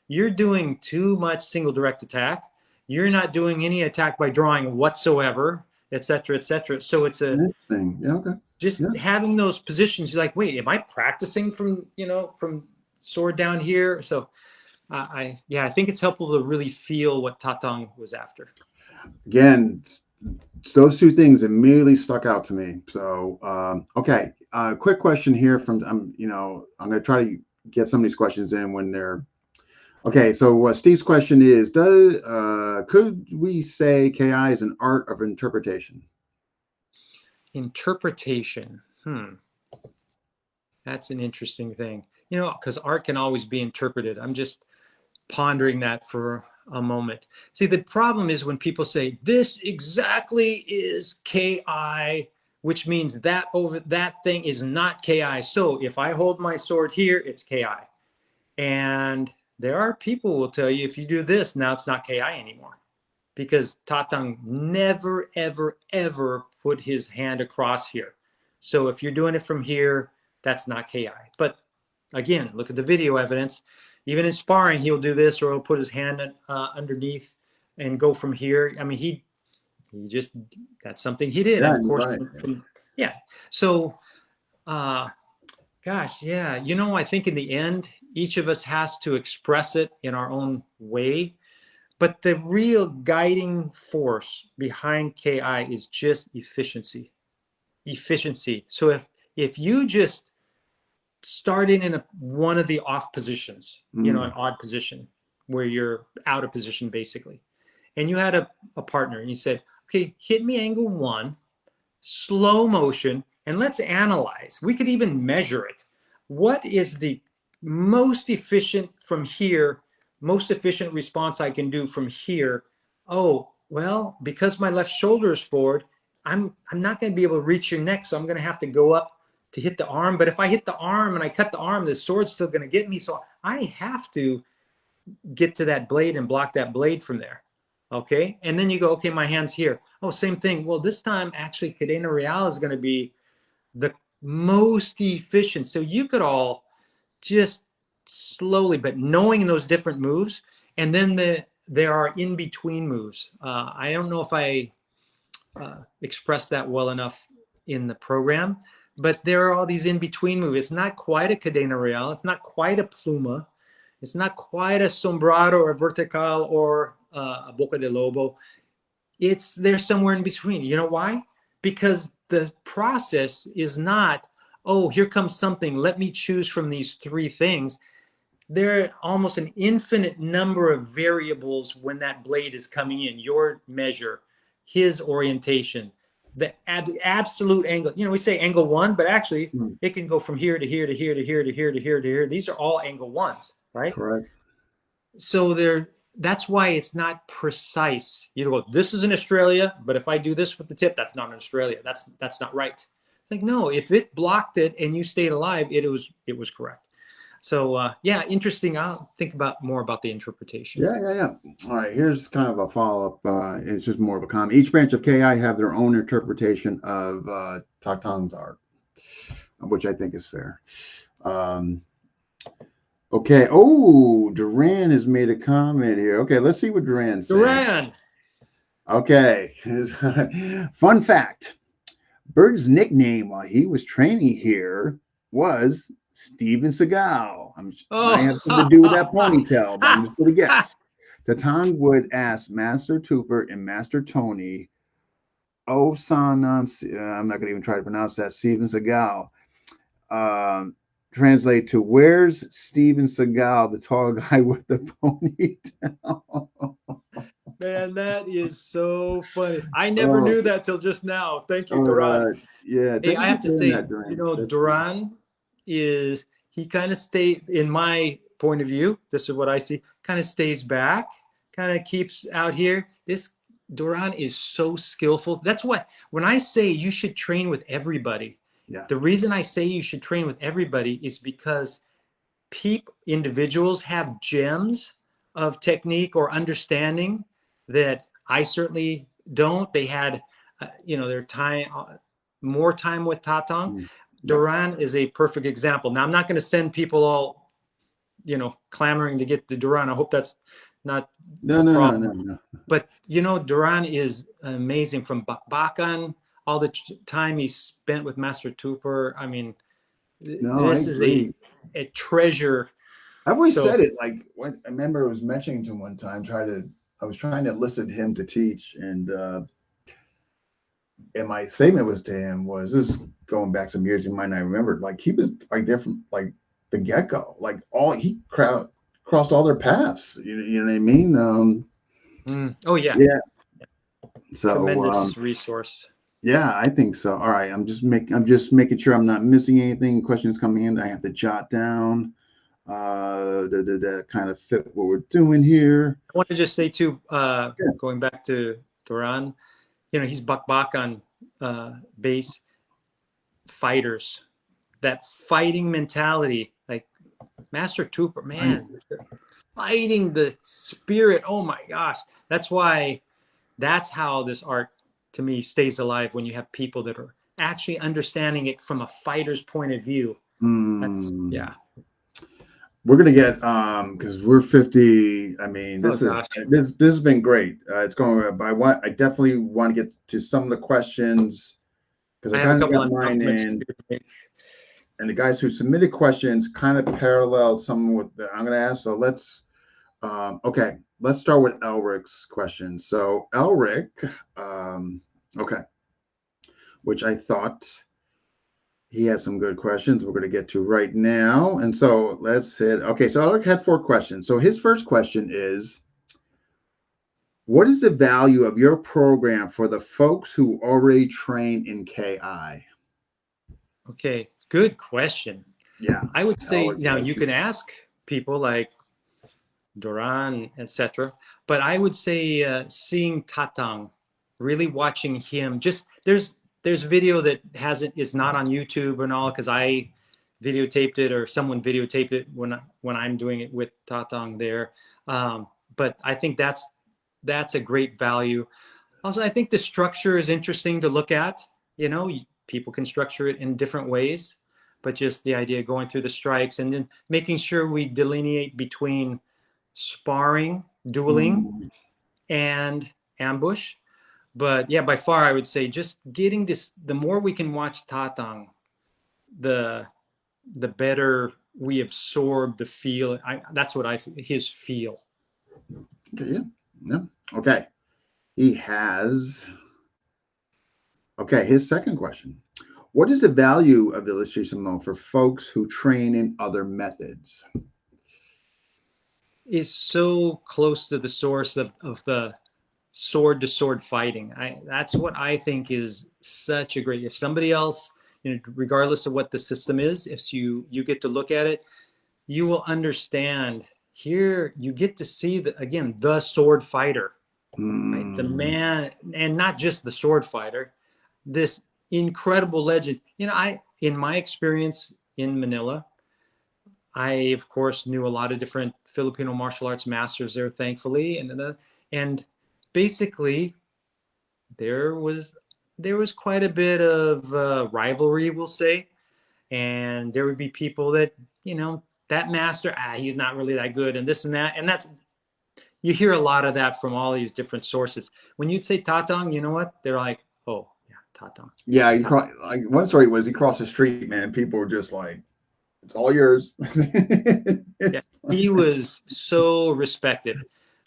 you're doing too much single direct attack. You're not doing any attack by drawing whatsoever, et cetera, et cetera. So it's a thing. Yeah, okay. Just having those positions, you're like, wait, am I practicing from, you know, from sword down here? So I think it's helpful to really feel what Tatang was after. Again, those 2 things immediately stuck out to me. So, okay. Quick question here from, I'm going to try to get some of these questions in when they're, okay. So Steve's question is, could we say KI is an art of interpretation? Interpretation. That's an interesting thing, you know, because art can always be interpreted. I'm just pondering that for a moment. See, the problem is when people say this exactly is KI, which means that thing is not KI. So if I hold my sword here, it's KI. And there are people who will tell you, if you do this, now it's not KI anymore. Because Tatang never, ever, ever put his hand across here. So if you're doing it from here, that's not KI. But again, look at the video evidence. Even in sparring, he'll do this, or he'll put his hand underneath and go from here. I mean, he just, that's something he did. Yeah, and of course, right. So, gosh, yeah. You know, I think in the end, each of us has to express it in our own way. But the real guiding force behind KI is just efficiency. Efficiency. So if you just started in one of the off positions, you know, an odd position where you're out of position basically, and you had a partner and you said, okay, hit me angle 1, slow motion, and let's analyze. We could even measure it. What is the most efficient from here, most efficient response I can do from here? Oh, well, because my left shoulder is forward, I'm not going to be able to reach your neck, so I'm going to have to go up to hit the arm. But if I hit the arm and I cut the arm, the sword's still going to get me. So I have to get to that blade and block that blade from there. Okay. And then you go, okay, my hand's here. Oh, same thing. Well, this time actually Cadena Real is going to be the most efficient. So you could all just slowly, but knowing those different moves. And then there are in-between moves. I don't know if I expressed that well enough in the program, but there are all these in-between moves. It's not quite a Cadena Real. It's not quite a Pluma. It's not quite a Sombrado or a Vertical or a Boca de Lobo. They're somewhere in between. You know why? Because the process is not, oh, here comes something. Let me choose from these 3 things. There are almost an infinite number of variables when that blade is coming in. Your measure, his orientation, the absolute angle. You know, we say angle 1, but actually it can go from here to here to here to here to here to here to here. These are all angle 1s, right? Correct. So that's why it's not precise. You go, this is in Australia, but if I do this with the tip, that's not in Australia. That's not right. It's like, no, if it blocked it and you stayed alive, it was correct. So yeah, interesting. I'll think more about the interpretation. Yeah. All right, here's kind of a follow-up. It's just more of a comment. Each branch of KI have their own interpretation of Tatang's art, which I think is fair. Okay. Oh, Duran has made a comment here. Okay, let's see what Duran said. Duran. Okay. Fun fact. Bird's nickname while he was training here was Steven Seagal. I have something to do with that ponytail, but I'm just going to guess. Tatang would ask Master Tupper and Master Tony, I'm not going to even try to pronounce that, Steven Seagal. Translate to, where's Steven Seagal, the tall guy with the ponytail? Man, that is so funny. I never knew that till just now. Thank you, Duran. Yeah. Hey, I have to say, you know, Duran he kind of stayed, in my point of view, this is what I see, kind of stays back, kind of keeps out here. This Duran is so skillful. That's what, when I say you should train with everybody, Yeah. the reason I say you should train with everybody is because individuals have gems of technique or understanding that I certainly don't. They had, their time, more time with Tatang. Mm. Yeah. Duran is a perfect example. Now, I'm not going to send people all, clamoring to get the Duran. I hope that's not No, a no, no, problem. no, no. But, Duran is amazing from Bakan, all the time he spent with Master Tupper. I mean, No, I this is agree. a treasure. I've always So, said it. Like when I remember I was mentioning to him one time, I was trying to elicit him to teach, and my statement was to him was, this is going back some years he might not remember. Like he was like there from like the get go. Like crossed all their paths. You know what I mean? oh yeah, Yeah. So tremendous resource. yeah, I think so. All right, I'm just making sure I'm not missing anything. Questions coming in that I have to jot down. That kind of fit what we're doing here. I want to just say too, Yeah. going back to Duran, he's Bak on base fighters. That fighting mentality, like Master Tupper, man, fighting the spirit. Oh my gosh, that's how this art to me stays alive, when you have people that are actually understanding it from a fighter's point of view. That's We're gonna get because we're 50. I mean, this has been great. It's going. But I definitely want to get to some of the questions because I have a kind of couple got mine in, in. and the guys who submitted questions kind of paralleled some of what I'm gonna ask. So let's start with Elric's question. So Elric, okay, which I thought he has some good questions we're going to get to right now. And so let's hit. Okay, so Alec had 4 questions. So his first question is, what is the value of your program for the folks who already train in KI? Okay, good question. Yeah. I would say, you can ask people like Duran, etc. But I would say seeing Tatang, really watching him. Just there's video that is not on YouTube and all, because I videotaped it or someone videotaped it when I'm doing it with Tatang there. But I think that's a great value. Also, I think the structure is interesting to look at. People can structure it in different ways, but just the idea of going through the strikes and then making sure we delineate between sparring, dueling, and ambush. But yeah, by far, I would say just getting this, the more we can watch Tatang, the better we absorb the feel. That's what his feel. Okay, yeah. Okay. His second question. What is the value of Ilustrisimo for folks who train in other methods? Is so close to the source of the sword to sword fighting. That's what I think is such a great, if somebody else, regardless of what the system is, if you get to look at it, you will understand. Here you get to see the sword fighter, right? The man, and not just the sword fighter, this incredible legend. In my experience in Manila, I of course knew a lot of different Filipino martial arts masters there, thankfully, and basically there was quite a bit of rivalry, we'll say, and there would be people that that master, he's not really that good, and this and that, and you hear a lot of that from all these different sources. When you'd say Tatang, you know what? They're like, oh yeah, Tatang. Yeah, like one story was he crossed the street, man, and people were just like, it's all yours. Yeah, he was so respected.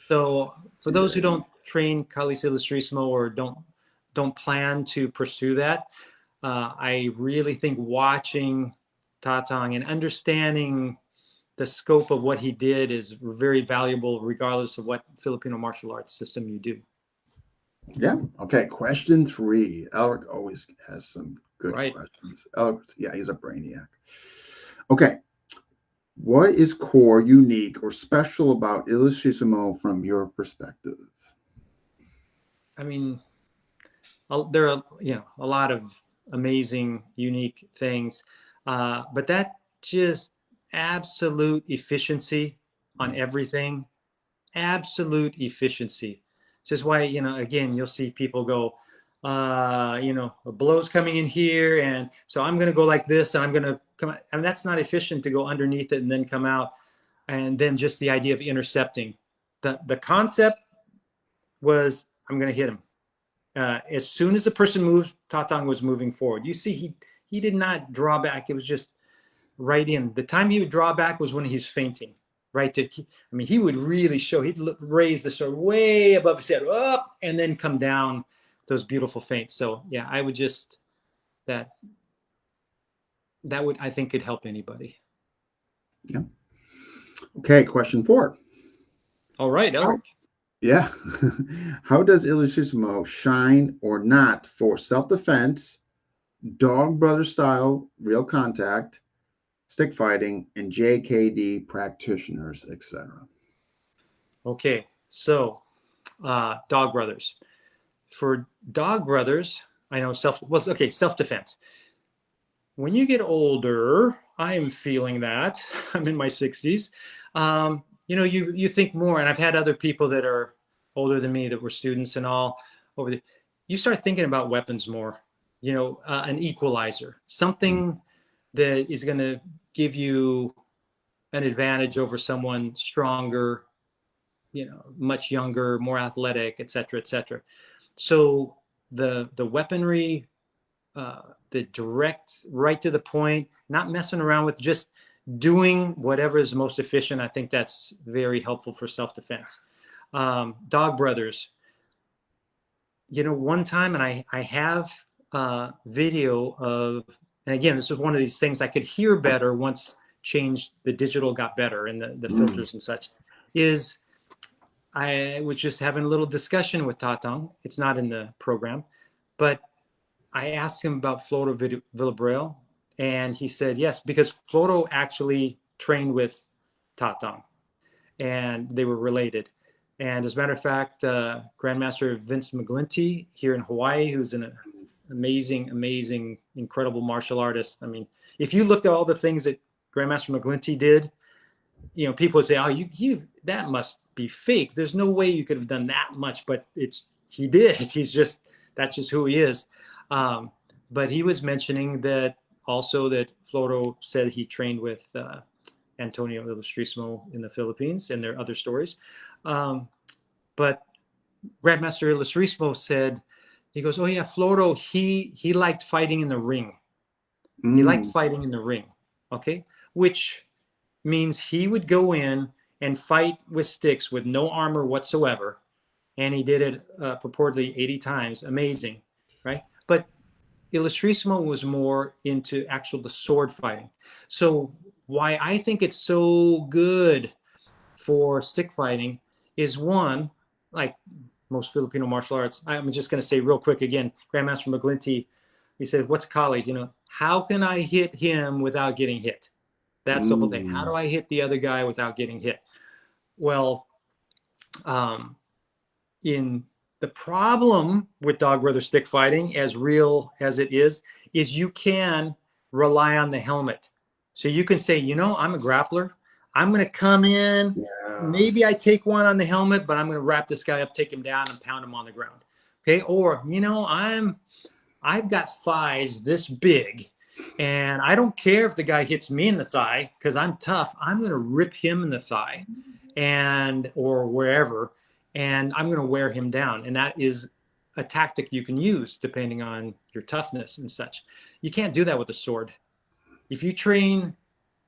So for those who don't train Kali Ilustrisimo or don't plan to pursue that, I really think watching Tatang and understanding the scope of what he did is very valuable, regardless of what Filipino martial arts system you do. Yeah. Okay. Question 3. Alec always has some good questions. Alec, yeah, he's a brainiac. Okay. What is core, unique, or special about Ilustrisimo from your perspective? I mean, there are, a lot of amazing, unique things, but that just absolute efficiency on everything, absolute efficiency. Just why, again, you'll see people go, a blow's coming in here, and so I'm going to go like this, and I'm going to come. I mean, that's not efficient to go underneath it and then come out, and then just the idea of intercepting. The concept was, I'm going to hit him. As soon as the person moved, Tatang was moving forward. You see, he did not draw back. It was just right in. The time he would draw back was when he's fainting. Right? He would really show. He'd raise the sword way above his head, up, and then come down. Those beautiful feints. So yeah, I would just that would, I think, could help anybody. Yeah. Okay, question 4. All right, Elric. Yeah. How does Ilustrisimo shine or not for self-defense, dog brother style, real contact, stick fighting, and JKD practitioners, etc.? Okay, so dog brothers. For dog brothers, I know self-defense. When you get older, I am feeling that I'm in my 60s. You think more, and I've had other people that are older than me that were students and all you start thinking about weapons more. An equalizer, something that is going to give you an advantage over someone stronger, much younger, more athletic, et cetera, et cetera. So the weaponry, the direct, right to the point, not messing around with, just doing whatever is most efficient. I think that's very helpful for self-defense. Dog brothers, one time, and I have a video of, and again, this is one of these things I could hear better once the digital got better and the filters and such, is I was just having a little discussion with Tatang. It's not in the program, but I asked him about Floro Villabrail, and he said yes, because Floro actually trained with Tatang, and they were related. And as a matter of fact, Grandmaster Vince McGlinty here in Hawaii, who's an amazing, amazing, incredible martial artist. I mean, if you look at all the things that Grandmaster McGlinty did, people would say, "Oh, you that must be fake. There's no way you could have done that much." But he did. That's just who he is. But he was mentioning that also that Floro said he trained with Antonio Ilustrisimo in the Philippines, and there are other stories. But Grandmaster Ilustrisimo said, he goes, "Oh yeah, Floro, he liked fighting in the ring. He liked fighting in the ring." Okay, which means he would go in and fight with sticks with no armor whatsoever, and he did it purportedly 80 times. Amazing, right? But Ilustrisimo was more into the sword fighting. So why I think it's so good for stick fighting is, one, like most Filipino martial arts, I'm just going to say real quick again, Grandmaster McGlinty, he said, "What's Kali? How can I hit him without getting hit?" That's the whole thing. How do I hit the other guy without getting hit? Well, in the problem with dog brother stick fighting, as real as it is you can rely on the helmet. So you can say, I'm a grappler. I'm going to come in. Yeah. Maybe I take one on the helmet, but I'm going to wrap this guy up, take him down, and pound him on the ground. Okay. Or, I've got thighs this big, and I don't care if the guy hits me in the thigh because I'm tough. I'm going to rip him in the thigh or wherever, and I'm going to wear him down. And that is a tactic you can use depending on your toughness and such. You can't do that with a sword. If you train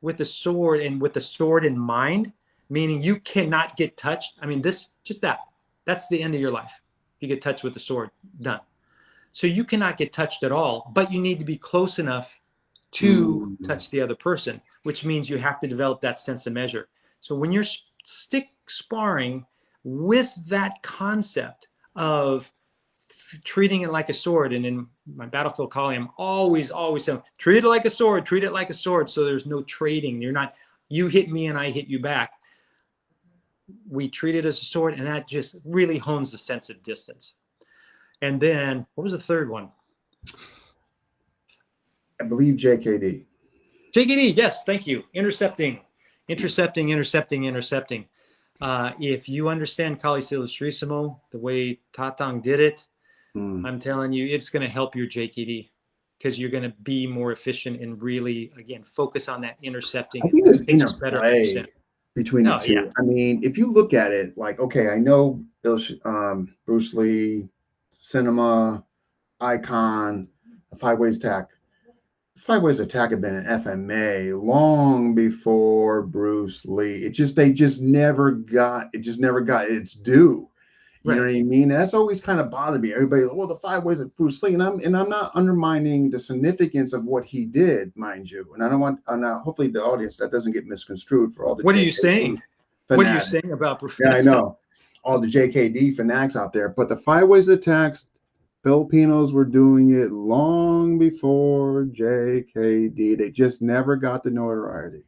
with the sword and with the sword in mind, meaning you cannot get touched. I mean, that's the end of your life. If you get touched with the sword, done. So you cannot get touched at all, but you need to be close enough to touch the other person, which means you have to develop that sense of measure. So when you're stick sparring with that concept of treating it like a sword, and in my Battlefield Kali, I'm always saying, treat it like a sword, treat it like a sword. So there's no trading. You're not you hit me and I hit you back. We treat it as a sword, and that just really hones the sense of distance. And then, what was the third one? I believe JKD. JKD, yes, thank you. Intercepting. If you understand Kali Ilustrisimo, the way Tatang did it, I'm telling you, it's going to help your JKD because you're going to be more efficient and really, again, focus on that intercepting. I think there's interplay between the two. Yeah. I mean, if you look at it, like, okay, I know Bruce Lee, Cinema, Icon, Five Ways Attack. Five Ways Attack had been an FMA long before Bruce Lee. They just never got its due. You know what I mean? That's always kind of bothered me. Everybody, well, the Five Ways of Bruce Lee, and I'm not undermining the significance of what he did, mind you. And I don't want, hopefully the audience, that doesn't get misconstrued for all the. What are you saying? What are you saying about Bruce? Yeah, I know all the JKD fanatics out there, but the Five Ways Attacks, Filipinos were doing it long before JKD. They just never got the notoriety.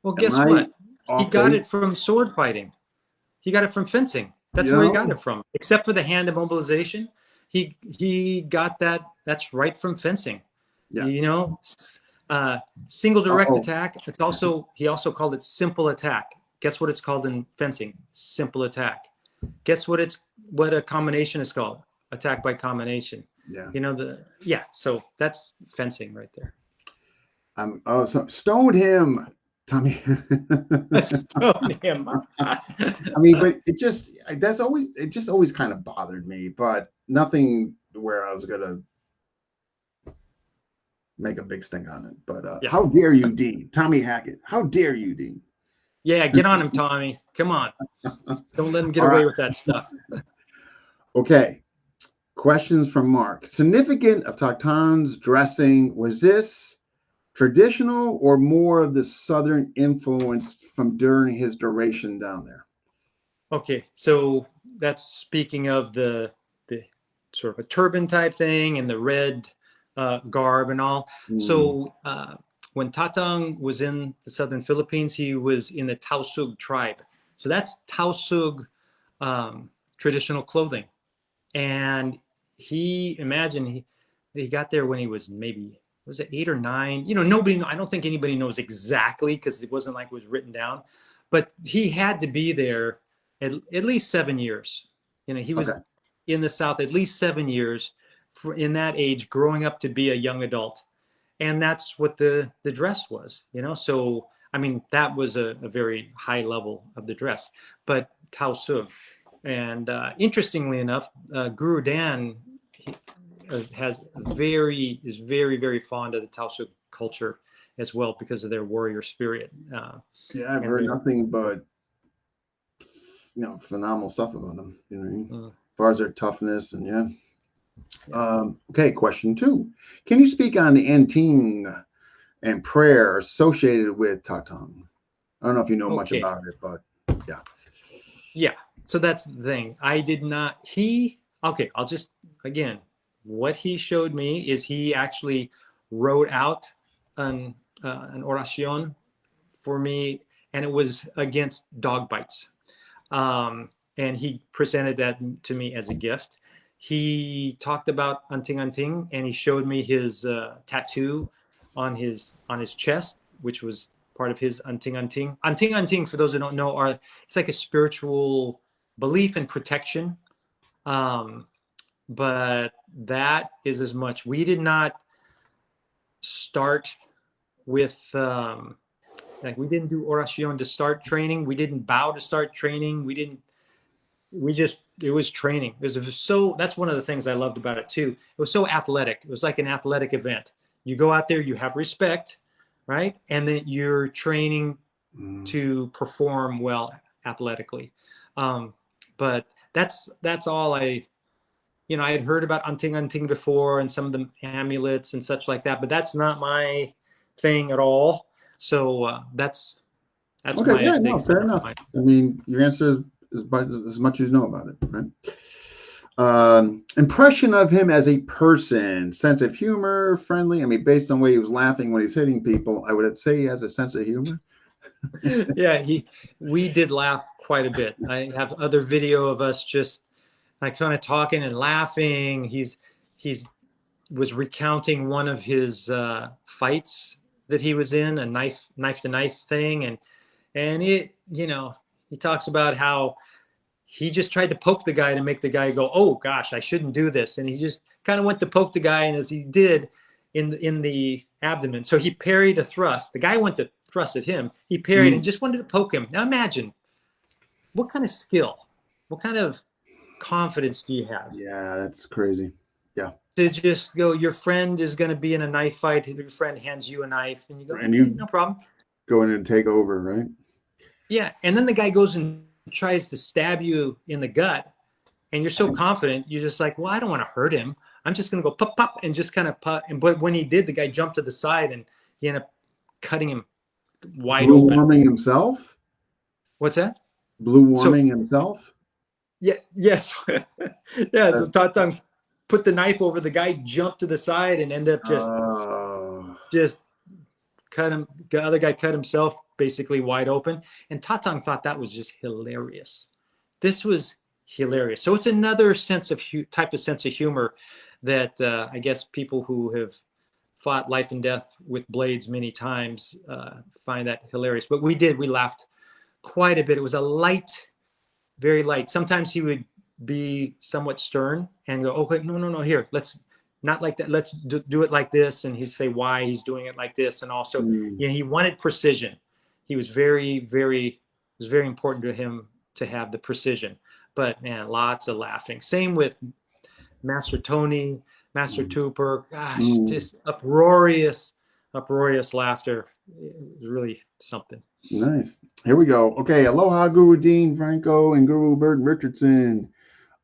Well, guess what? He got it from sword fighting. He got it from fencing. That's where he got it from. Except for the hand immobilization, he got that. That's right from fencing. Yeah. You know, single direct attack. It's also, he also called it simple attack. Guess what it's called in fencing? Simple attack. Guess what a combination is called? Attack by combination. Yeah. You know, so that's fencing right there. So stoned him, Tommy. Stoned him. I mean, but it just always kind of bothered me, but nothing where I was gonna make a big sting on it. But how dare you, Dean? Tommy Hackett. How dare you, Dean? Yeah, get on him, Tommy. Come on. Don't let him get away with that stuff. Okay. Questions from Mark. Significant of Taktan's dressing, was this traditional or more of the Southern influence from during his duration down there? Okay, so that's speaking of the sort of a turban type thing and the red garb and all. So when Tatang was in the Southern Philippines, he was in the Tausug tribe. So that's Tausug traditional clothing. And he got there when he was maybe, was it 8 or 9? You know, I don't think anybody knows exactly because it wasn't like it was written down, but he had to be there at least 7 years. You know, he was in the South at least 7 years in that age, growing up to be a young adult. And that's what the dress was, you know? So, I mean, that was a very high level of the dress, but Tausug. And interestingly enough, Guru Dan is very, very fond of the Tausug culture as well because of their warrior spirit. Yeah, I've heard nothing but phenomenal stuff about them. You know what I mean? As far as their toughness and okay, question 2. Can you speak on the Anting and prayer associated with Tatang? I don't know if you know much about it, but yeah. Yeah. So that's the thing. I did not, I'll just, again, what he showed me is he actually wrote out an oracion for me, and it was against dog bites. And he presented that to me as a gift. He talked about Anting Anting, and he showed me his tattoo on his chest, which was part of his Anting Anting. Anting Anting, for those who don't know, it's like a spiritual belief and protection, but that is as much. We did not start with we didn't do oracion to start training. We didn't bow to start training. It was training. That's one of the things I loved about it too. It was so athletic. It was like an athletic event. You go out there, you have respect, right? And then you're training to perform well athletically. But that's all I had heard about Anting Anting before and some of the amulets and such like that, but that's not my thing at all. So that's okay. Yeah, no, fair enough. I mean, your answer is as much as you know about it, right? Impression of him as a person, sense of humor, friendly. I mean, based on the way he was laughing when he's hitting people, I would say he has a sense of humor. Yeah, we did laugh quite a bit. I have other video of us just like kind of talking and laughing. He's was recounting one of his fights that he was in, a knife to knife thing, and he talks about how he just tried to poke the guy to make the guy go, oh gosh, I shouldn't do this, and he just kind of went to poke the guy, and as he did in the abdomen, so he parried a thrust. The guy went to thrust at him. He parried and just wanted to poke him. Now imagine what kind of skill, what kind of confidence do you have? Yeah, that's crazy. Yeah. To just go, your friend is going to be in a knife fight, your friend hands you a knife, and you go, And okay, you no problem. go in and take over, right? Yeah, and then the guy goes and tries to stab you in the gut, and you're so confident, you're just like, well, I don't want to hurt him. I'm just going to go pop, pop, and just kind of pop. But when he did, the guy jumped to the side, and he ended up cutting him wide Blue open. warming himself? What's that? Blue warming himself? Yeah, yes. Yeah, so Tatang put the knife over the guy, jumped to the side, and ended up just cut him. The other guy cut himself basically wide open. And Tatang thought that was just hilarious. This was hilarious. So it's another type of sense of humor that I guess people who have fought life and death with blades many times find that hilarious. But we laughed quite a bit. It was a light, very light. Sometimes he would be somewhat stern and go, okay, no, here, let's not like that. Let's do it like this. And he'd say why he's doing it like this. And also, he wanted precision. He was it was very important to him to have the precision. But man, lots of laughing. Same with Master Tony, Master Tupper. Gosh, just uproarious laughter. It was really something. Nice. Here we go. Okay. Aloha, Guru Dean Franco and Guro Burton Richardson.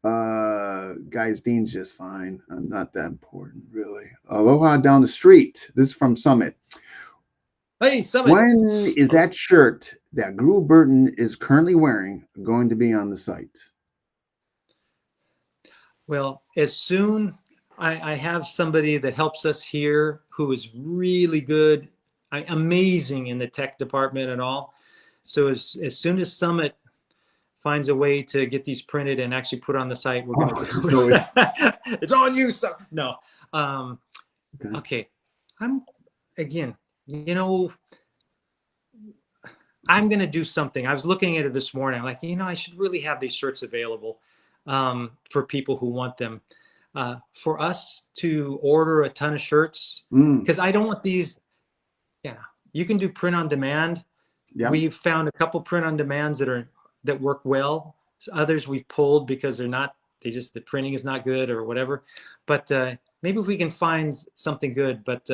Guys, Dean's just fine. Not that important, really. Aloha down the street. This is from Summit. Hey, Summit. When is that shirt that Guro Burton is currently wearing going to be on the site? Well, as soon I have somebody that helps us here who is really good, amazing in the tech department and all. So as soon as Summit finds a way to get these printed and actually put on the site, we're going to do it. It's on you, so no. Okay. I'm going to do something. I was looking at it this morning. I'm like, I should really have these shirts available for people who want them. For us to order a ton of shirts, because I don't want these. Yeah, you can do print on demand. Yeah. We've found a couple print on demands that work well. Others we've pulled because the printing is not good or whatever. But maybe if we can find something good. But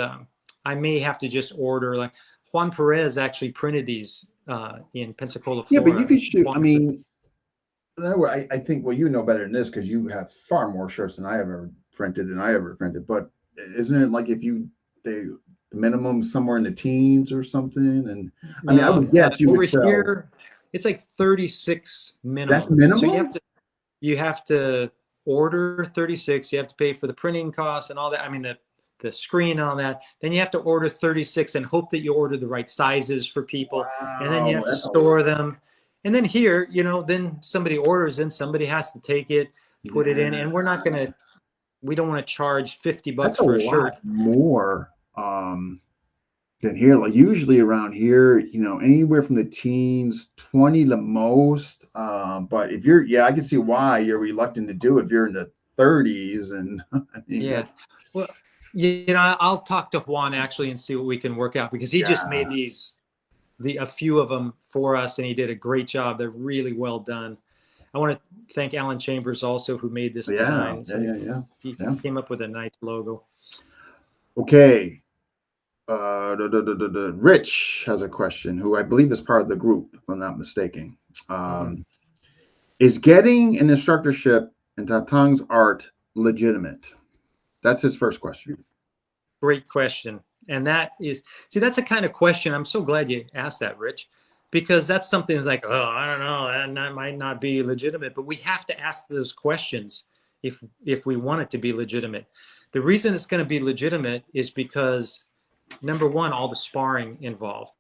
I may have to just order. Like Juan Perez actually printed these in Pensacola, Florida. Yeah, but you could shoot. I mean, I think, well, you know better than this because you have far more shirts than I ever printed. But isn't it like if the minimum somewhere in the teens or something? And I mean, I would guess you would sell. Here, it's like 36 minimum. That's minimum. So you have to order 36. You have to pay for the printing costs and all that. I mean, the screen and all that. Then you have to order 36 and hope that you order the right sizes for people. Wow, and then you have to store them. And then here, then somebody orders and somebody has to take it, put it in, and we don't want to charge $50 for a shirt. More than here. Like usually around here, anywhere from the teens, 20 the most. But if I can see why you're reluctant to do it if you're in the 30s. And I mean, well, I'll talk to Juan actually and see what we can work out because he just made a few of them for us, and he did a great job. They're really well done. I want to thank Alan Chambers also, who made this design. He came up with a nice logo. Okay. Rich has a question, who I believe is part of the group, if I'm not mistaken. Is getting an instructorship in Tatang's art legitimate? That's his first question. Great question. And that's a kind of question. I'm so glad you asked that, Rich, because that's something that's like, I don't know, that might not be legitimate, but we have to ask those questions if we want it to be legitimate. The reason it's going to be legitimate is because, number one, all the sparring involved.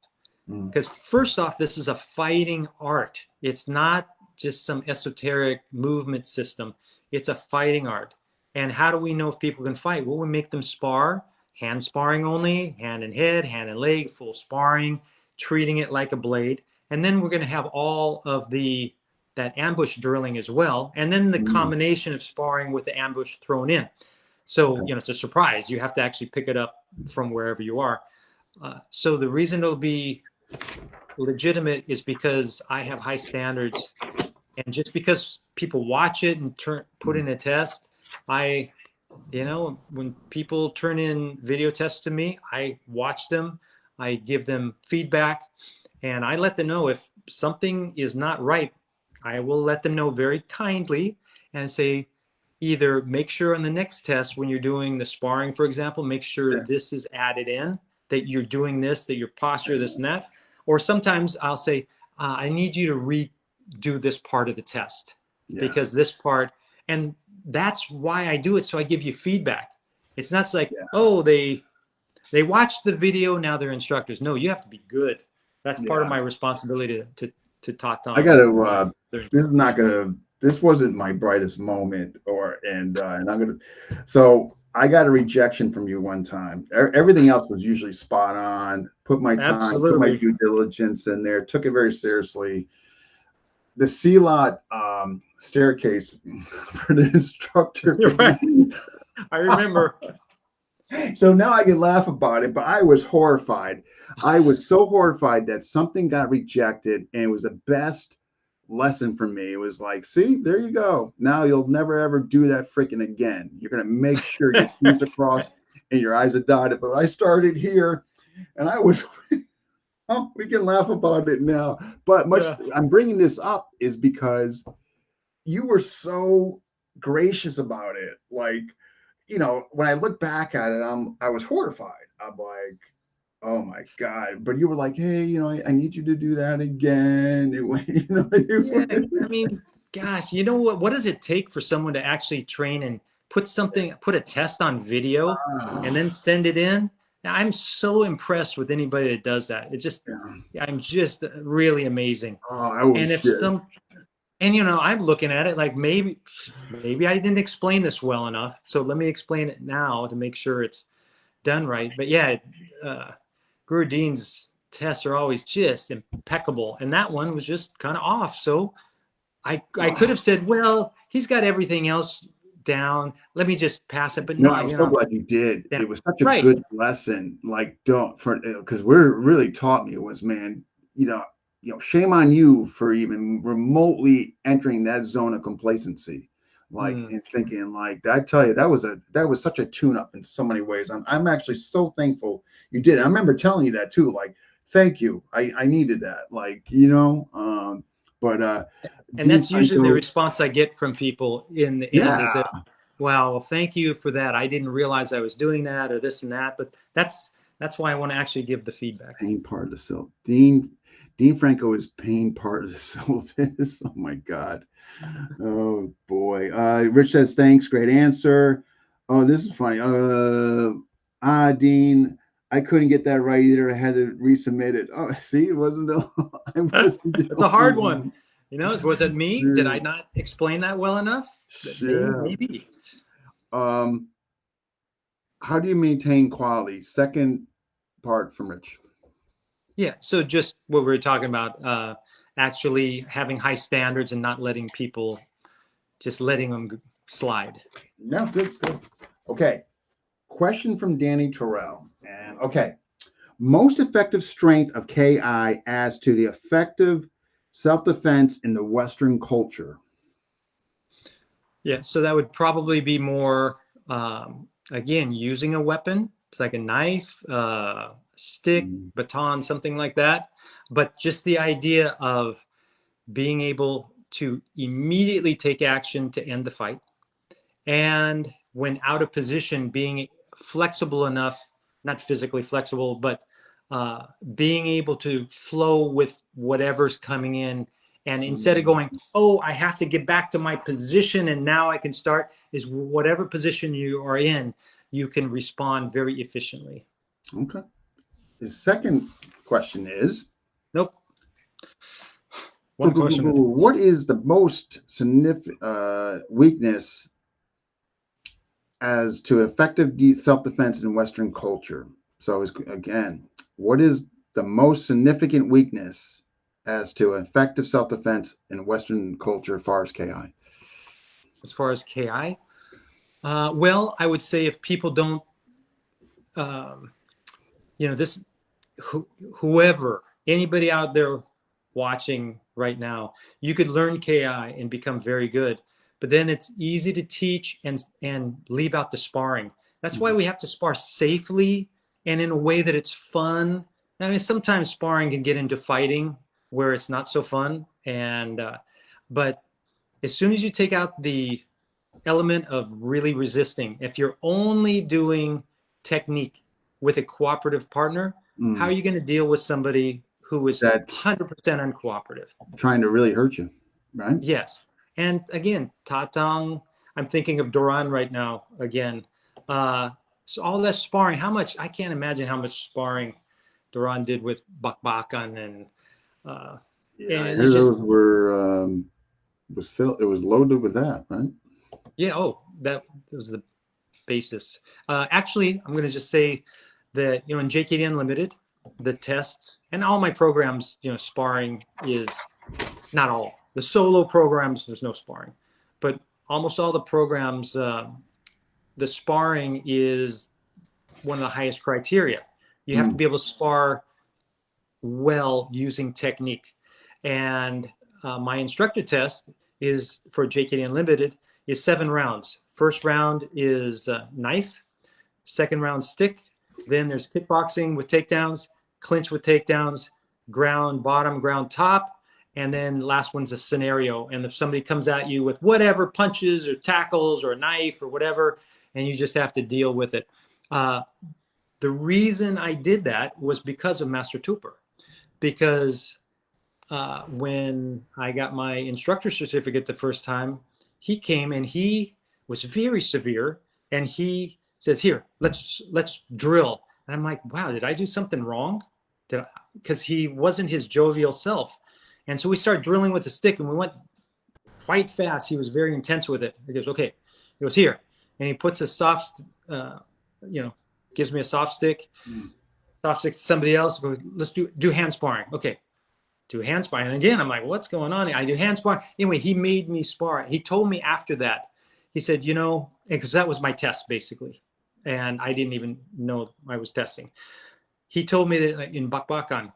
Because first off, this is a fighting art. It's not just some esoteric movement system. It's a fighting art. And how do we know if people can fight? Well, we make them spar, hand sparring only, hand and head, hand and leg, full sparring, treating it like a blade. And then we're going to have all of that ambush drilling as well. And then the combination of sparring with the ambush thrown in. So, you know, it's a surprise. You have to actually pick it up from wherever you are. So the reason it'll be legitimate is because I have high standards. And just because people watch it and put in a test, you know, when people turn in video tests to me, I watch them, I give them feedback, and I let them know if something is not right. I will let them know very kindly and say, either make sure on the next test when you're doing the sparring, for example, make sure this is added in, that you're doing this, that your posture, this and that. Or sometimes I'll say, I need you to redo this part of the test because this part, and that's why I do it. So I give you feedback. It's not like, oh, they watched the video, now they're instructors. No, you have to be good. That's part of my responsibility to talk to them. I gotta, this wasn't my brightest moment and I'm gonna, so I got a rejection from you one time. Everything else was usually spot on, put my time, put my due diligence in there, took it very seriously. The C-lot staircase for the instructor. Right. I remember. So now I can laugh about it, but I was horrified. I was so horrified that something got rejected, and it was the best lesson for me. It was like, see, there you go. Now you'll never ever do that freaking again. You're gonna make sure your T's are crossed and your I's are dotted. But I started here, and I was. Oh, we can laugh about it now, but I'm bringing this up is because you were so gracious about it. Like, you know, when I look back at it, I was horrified. I'm like, oh my God. But you were like, hey, you know, I need you to do that again. I mean, gosh, you know what does it take for someone to actually train and put a test on video and then send it in? I'm so impressed with anybody that does that. It's just, I'm just really amazing. And you know, I'm looking at it like maybe I didn't explain this well enough. So let me explain it now to make sure it's done right. But yeah, Guru Dean's tests are always just impeccable. And that one was just kind of off. So I could have said, well, he's got everything else down, let me just pass it. But no, I'm so glad you did. It was such a good lesson. Like, because we're really taught me it was, man, you know, shame on you for even remotely entering that zone of complacency, like and thinking like that. I tell you, that was such a tune-up in so many ways. I'm actually so thankful you did. I remember telling you that too. Like, thank you. I needed that. Like, you know, and that's usually the response I get from people in the end is that, well, thank you for that. I didn't realize I was doing that or this and that, but that's why I want to actually give the feedback. Pain part of the self. Dean Franco is pain part of the syllabus. Oh my God. Oh boy. Rich says, thanks. Great answer. Oh, this is funny. Dean, I couldn't get that right either. I had to resubmit it. Oh, see, it wasn't. It's a hard one. You know, was it me? Did I not explain that well enough? Maybe. How do you maintain quality? Second part from Rich. Yeah. So just what we were talking about, actually having high standards and not letting people, just letting them slide. No, good. Okay. Question from Danny Terrell. And okay. Most effective strength of KI as to the effective self-defense in the Western culture. Yeah, so that would probably be more, again, using a weapon. It's like a knife, stick, baton, something like that. But just the idea of being able to immediately take action to end the fight. And when out of position, being flexible enough, not physically flexible, but being able to flow with whatever's coming in. And instead of going, oh, I have to get back to my position and now I can start, is whatever position you are in, you can respond very efficiently. Okay. The second question is, Nope. One question. What is the most significant weakness as to effective self-defense in Western culture? So again, what is the most significant weakness as to effective self-defense in Western culture as far as KI? As far as KI? Well, I would say if people don't, whoever, anybody out there watching right now, you could learn KI and become very good, but then it's easy to teach and leave out the sparring. That's why we have to spar safely and in a way that it's fun. I mean, sometimes sparring can get into fighting where it's not so fun, but as soon as you take out the element of really resisting, if you're only doing technique with a cooperative partner, how are you going to deal with somebody who is 100% uncooperative? Trying to really hurt you, right? Yes. And again, Tatang, I'm thinking of Duran right now again. So all that sparring, how much, I can't imagine how much sparring Duran did with Bakbakan and yeah, and I it heard just, those were it was loaded with that, right? yeah, oh, that was the basis. Actually, I'm going to just say that, in JKD Unlimited, the tests and all my programs, sparring is not all. The solo programs, there's no sparring, but almost all the programs, the sparring is one of the highest criteria. You have to be able to spar well using technique. And my instructor test is for JKD Unlimited is 7 rounds. First round is knife, second round stick. Then there's kickboxing with takedowns, clinch with takedowns, ground bottom, ground top, and then last one's a scenario. And if somebody comes at you with whatever punches or tackles or a knife or whatever, and you just have to deal with it. The reason I did that was because of Master Tupper, because when I got my instructor certificate the first time, he came and he was very severe, and he says, "Here, let's drill." And I'm like, "Wow, did I do something wrong?" Because he wasn't his jovial self. And so we started drilling with the stick, and we went quite fast. He was very intense with it. He goes, "Okay." He goes, "Here," and he puts a soft, gives me a soft stick to somebody else. Goes, "Let's do hand sparring." Okay. Do hand sparring. And again, I'm like, what's going on? I do hand sparring. Anyway, he made me spar. He told me after that, he said, because that was my test basically. And I didn't even know I was testing. He told me that in Bakbakan,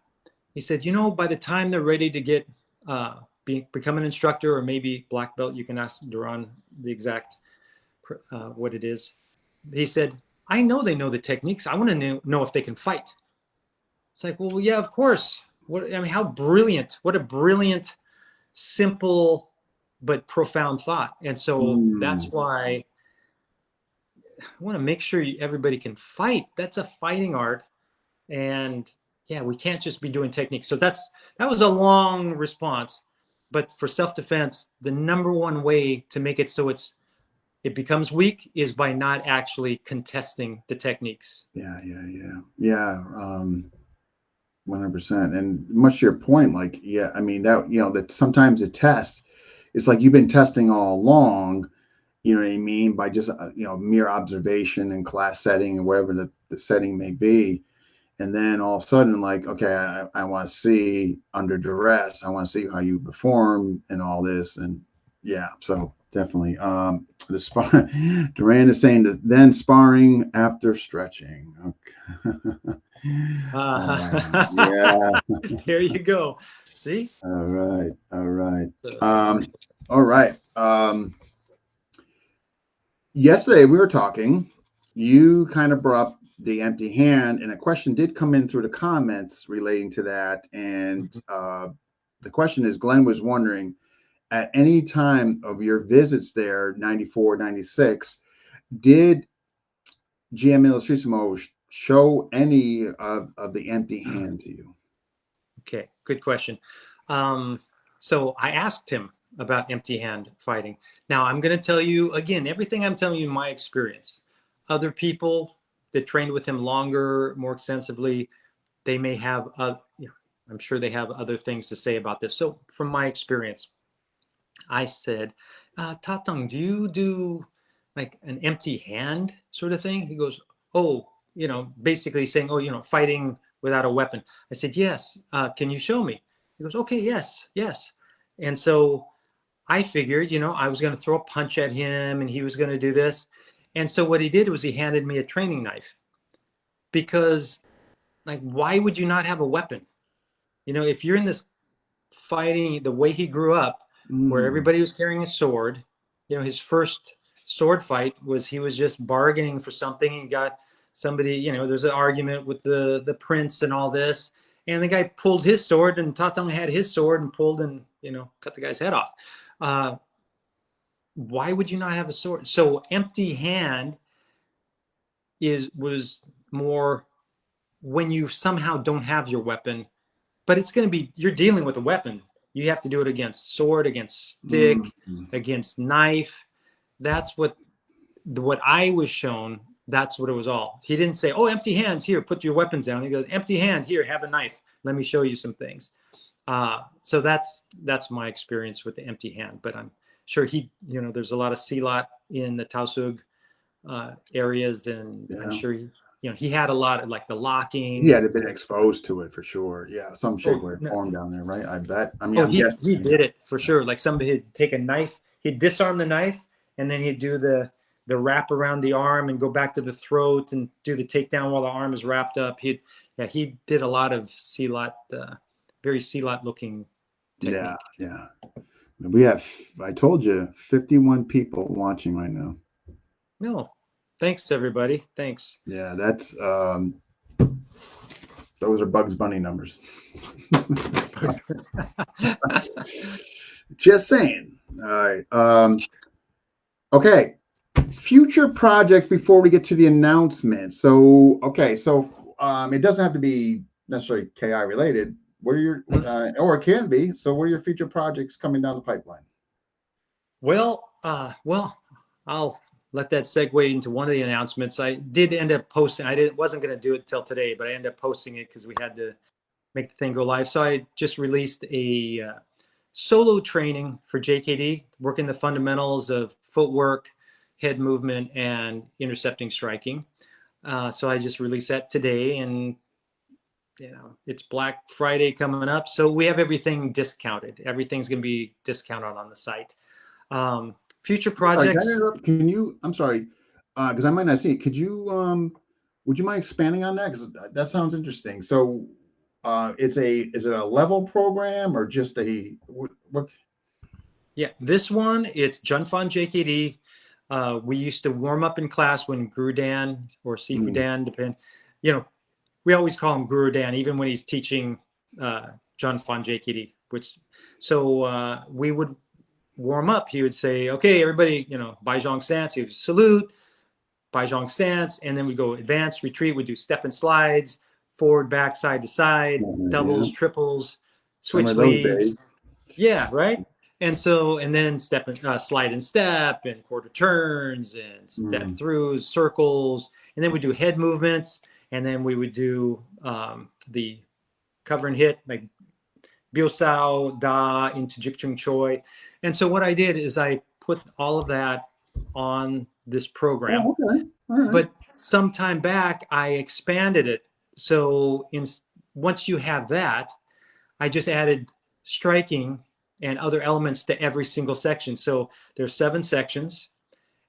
he said, by the time they're ready to get, become an instructor or maybe black belt, you can ask Duran the exact, what it is. He said, I know they know the techniques. I want to know if they can fight. It's like, well, yeah, of course. How brilliant, what a brilliant, simple, but profound thought. And so that's why I want to make sure everybody can fight. That's a fighting art. And yeah, we can't just be doing techniques. So that was a long response, but for self-defense, the number one way to make it so it becomes weak is by not actually contesting the techniques. Yeah. 100%. And much to your point, that sometimes a test, it's like you've been testing all along, you know what I mean, by just, mere observation and class setting and whatever the setting may be. And then all of a sudden, like, okay, I want to see under duress, I want to see how you perform and all this. And yeah, so definitely. Duran is saying that then sparring after stretching. Okay. Yeah. There you go. See? All right. All right. Yesterday we were talking. You kind of brought up the empty hand, and a question did come in through the comments relating to that. And the question is, Glenn was wondering, at any time of your visits there, 94, 96, did GM Ilustrisimo show any of the empty hand to you? Okay, good question. So I asked him about empty hand fighting. Now I'm going to tell you again, everything I'm telling you, my experience. Other people that trained with him longer, more extensively, they may have I'm sure they have other things to say about this. So from my experience, I said, Tatang, do you do like an empty hand sort of thing? He goes, oh, basically saying, oh, fighting without a weapon. I said, yes. Can you show me? He goes, okay, yes, yes. And so I figured, I was going to throw a punch at him and he was going to do this. And so what he did was he handed me a training knife, because like, why would you not have a weapon? If you're in this fighting the way he grew up, where everybody was carrying a sword, his first sword fight was he was just bargaining for something. He got somebody, there's an argument with the prince and all this. And the guy pulled his sword, and Tatang had his sword and pulled and, cut the guy's head off. Why would you not have a sword? So empty hand was more when you somehow don't have your weapon, but it's going to be, you're dealing with a weapon. You have to do it against sword, against stick, against knife. That's what I was shown. That's what it was all. He didn't say, oh, empty hands, here, put your weapons down. He goes, empty hand, here, have a knife. Let me show you some things. So that's my experience with the empty hand. But I'm sure there's a lot of silat in the Tausug areas, and I'm sure he had a lot of like the locking. He had been exposed to it for sure. Yeah, some shape or form down there, right? I bet. I mean, he did it for sure. Like somebody would take a knife, he'd disarm the knife, and then he'd do the wrap around the arm and go back to the throat and do the takedown while the arm is wrapped up. He did a lot of silat, very silat looking technique. Yeah. We have, I told you, 51 people watching right now. No, thanks everybody. Thanks. Yeah, that's those are Bugs Bunny numbers. Just saying. All right. Okay. Future projects before we get to the announcement. So, it doesn't have to be necessarily KI related. What are your, or it can be. So, what are your future projects coming down the pipeline? Well, I'll let that segue into one of the announcements. I did end up posting. Wasn't going to do it till today, but I ended up posting it because we had to make the thing go live. So I just released a solo training for JKD, working the fundamentals of footwork, head movement, and intercepting striking. So I just released that today, and it's Black Friday coming up, so we have everything discounted. Everything's going to be discounted on the site. Future projects. Can you? I'm sorry, because I might not see it. Could you? Would you mind expanding on that? Because that sounds interesting. So, is it a level program or just a what? Yeah, this one, it's Junfan JKD. We used to warm up in class when Guru Dan or Sifu Dan, depend. We always call him Guru Dan, even when he's teaching Junfan JKD. So we would warm up. He would say, "Okay, everybody, Baizhong stance." He would salute, Baizhong stance, and then we go advance, retreat. We do step and slides, forward, back, side to side, doubles, triples, switch leads. Yeah, right. And then slide and step, and quarter turns, and step throughs, circles, and then we do head movements, and then we would do the cover and hit, like Biosao Da into Jikchung Choi. And so what I did is I put all of that on this program. Oh, okay. All right. But some time back, I expanded it. So once you have that, I just added striking and other elements to every single section. So there's 7 sections.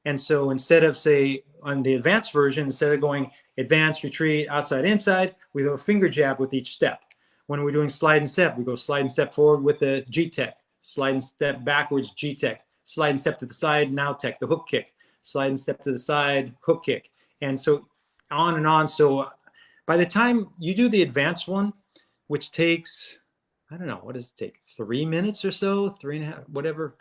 And so instead of, say, on the advanced version, instead of going advance, retreat, outside, inside, we go finger jab with each step. When we're doing slide and step, we go slide and step forward with the G-Tech, slide and step backwards, G-Tech, slide and step to the side, now tech, the hook kick, slide and step to the side, hook kick. And so on and on. So by the time you do the advanced one, which takes, I don't know, what does it take? 3 minutes or so, 3.5, whatever.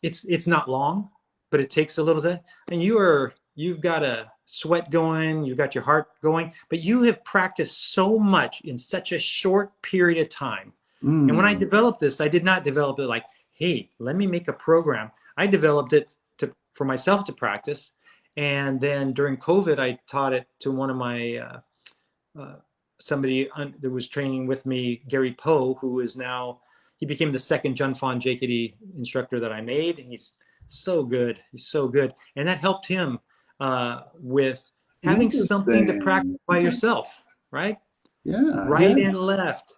It's not long, but it takes a little bit. And you've got a sweat going, you've got your heart going, but you have practiced so much in such a short period of time. And when I developed this, I did not develop it like, hey, let me make a program. I developed it for myself to practice. And then during COVID, I taught it to one of my somebody that was training with me, Gary Poe, who is now, he became the second Junfan JKD instructor that I made. And he's so good. He's so good. And that helped him with having something to practice by yourself, right? Yeah. Right and left.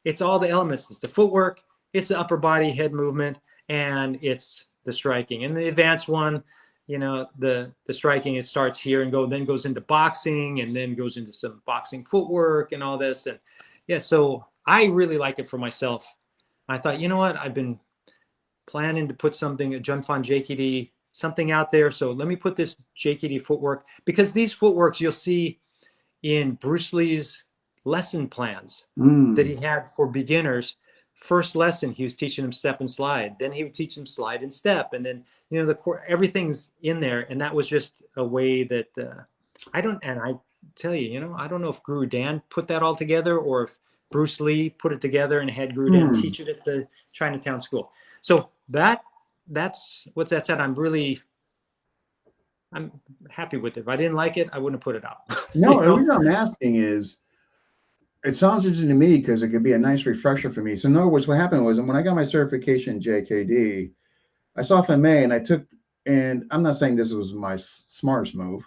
It's all the elements. It's the footwork, it's the upper body head movement, and it's the striking. And the advanced one, you know, the striking, it starts here and then goes into boxing, and then goes into some boxing footwork and all this. And yeah, so I really like it for myself. I thought, you know what, I've been planning to put something, a Junfan JKD, something out there. So let me put this JKD footwork, because these footworks you'll see in Bruce Lee's lesson plans that he had for beginners. First lesson, he was teaching them step and slide. Then he would teach them slide and step. And then, you know, everything's in there. And that was just a way that I tell you, you know, I don't know if Guru Dan put that all together, or if Bruce Lee put it together and had Guru Dan teach it at the Chinatown school. So that's what's that said. I'm happy with it. If I didn't like it, I wouldn't have put it out. No, the reason I'm asking is, it sounds interesting to me because it could be a nice refresher for me. So in other words, what happened was, when I got my certification in JKD, I saw FMA and I'm not saying this was my smartest move.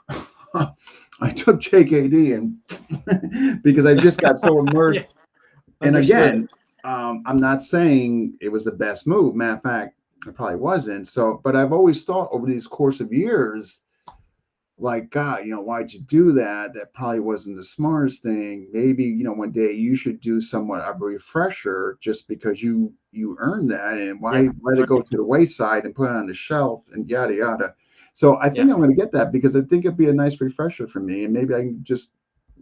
I took JKD and because I just got so immersed. Yeah. And again, I'm not saying it was the best move. Matter of fact, it probably wasn't. So, but I've always thought over these course of years, like, God, you know, why'd you do that? That probably wasn't the smartest thing. Maybe, you know, one day you should do somewhat of a refresher, just because you earned that, and why let it go to the wayside and put it on the shelf and yada yada. So I think I'm going to get that, because I think it'd be a nice refresher for me, and maybe I can just,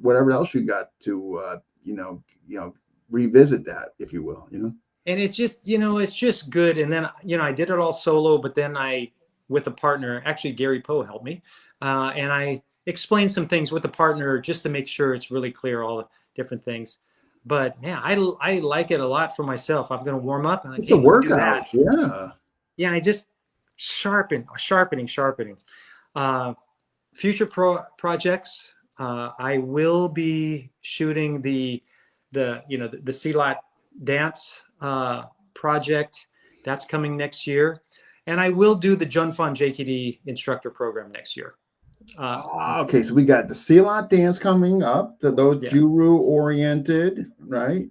whatever else you got to you know revisit that, if you will, you know. And it's just, you know, it's just good. And then, you know, I did it all solo, but then with a partner, actually Gary Poe helped me. And I explained some things with the partner just to make sure it's really clear, all the different things. But yeah, I like it a lot for myself. I'm going to warm up and it's a workout. Yeah. Yeah. I just sharpening. Future projects. I will be shooting the Silat dance project. That's coming next year. And I will do the Junfan JKD instructor program next year. Okay, so we got the Silat dance coming up, to those Guru oriented, right?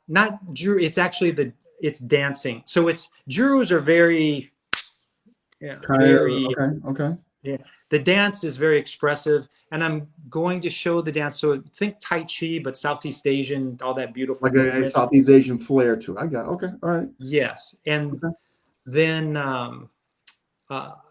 Not Juru. It's actually it's dancing. So Jurus are very, okay. Yeah, the dance is very expressive, and I'm going to show the dance. So think Tai Chi, but Southeast Asian, all that beautiful, like a Southeast Asian flair too. Okay, all right. Yes, and then and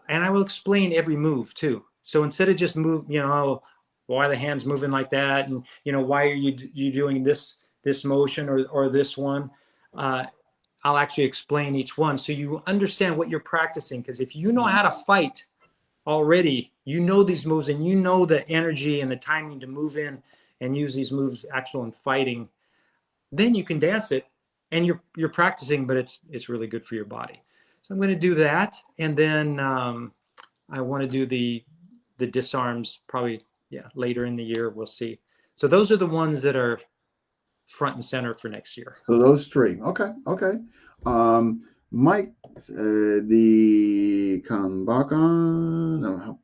I will explain every move too. So instead of just move, you know, why are the hands moving like that, and you know, why are you doing this motion or this one, I'll actually explain each one so you understand what you're practicing. Because if you know how to fight already, you know these moves, and you know the energy and the timing to move in and use these moves actual in fighting, then you can dance it, and you're practicing, but it's really good for your body. So I'm going to do that, and then I want to do the disarms probably later in the year. We'll see. So those are the ones that are front and center for next year. So those three. Okay. Mike, the Kambaka,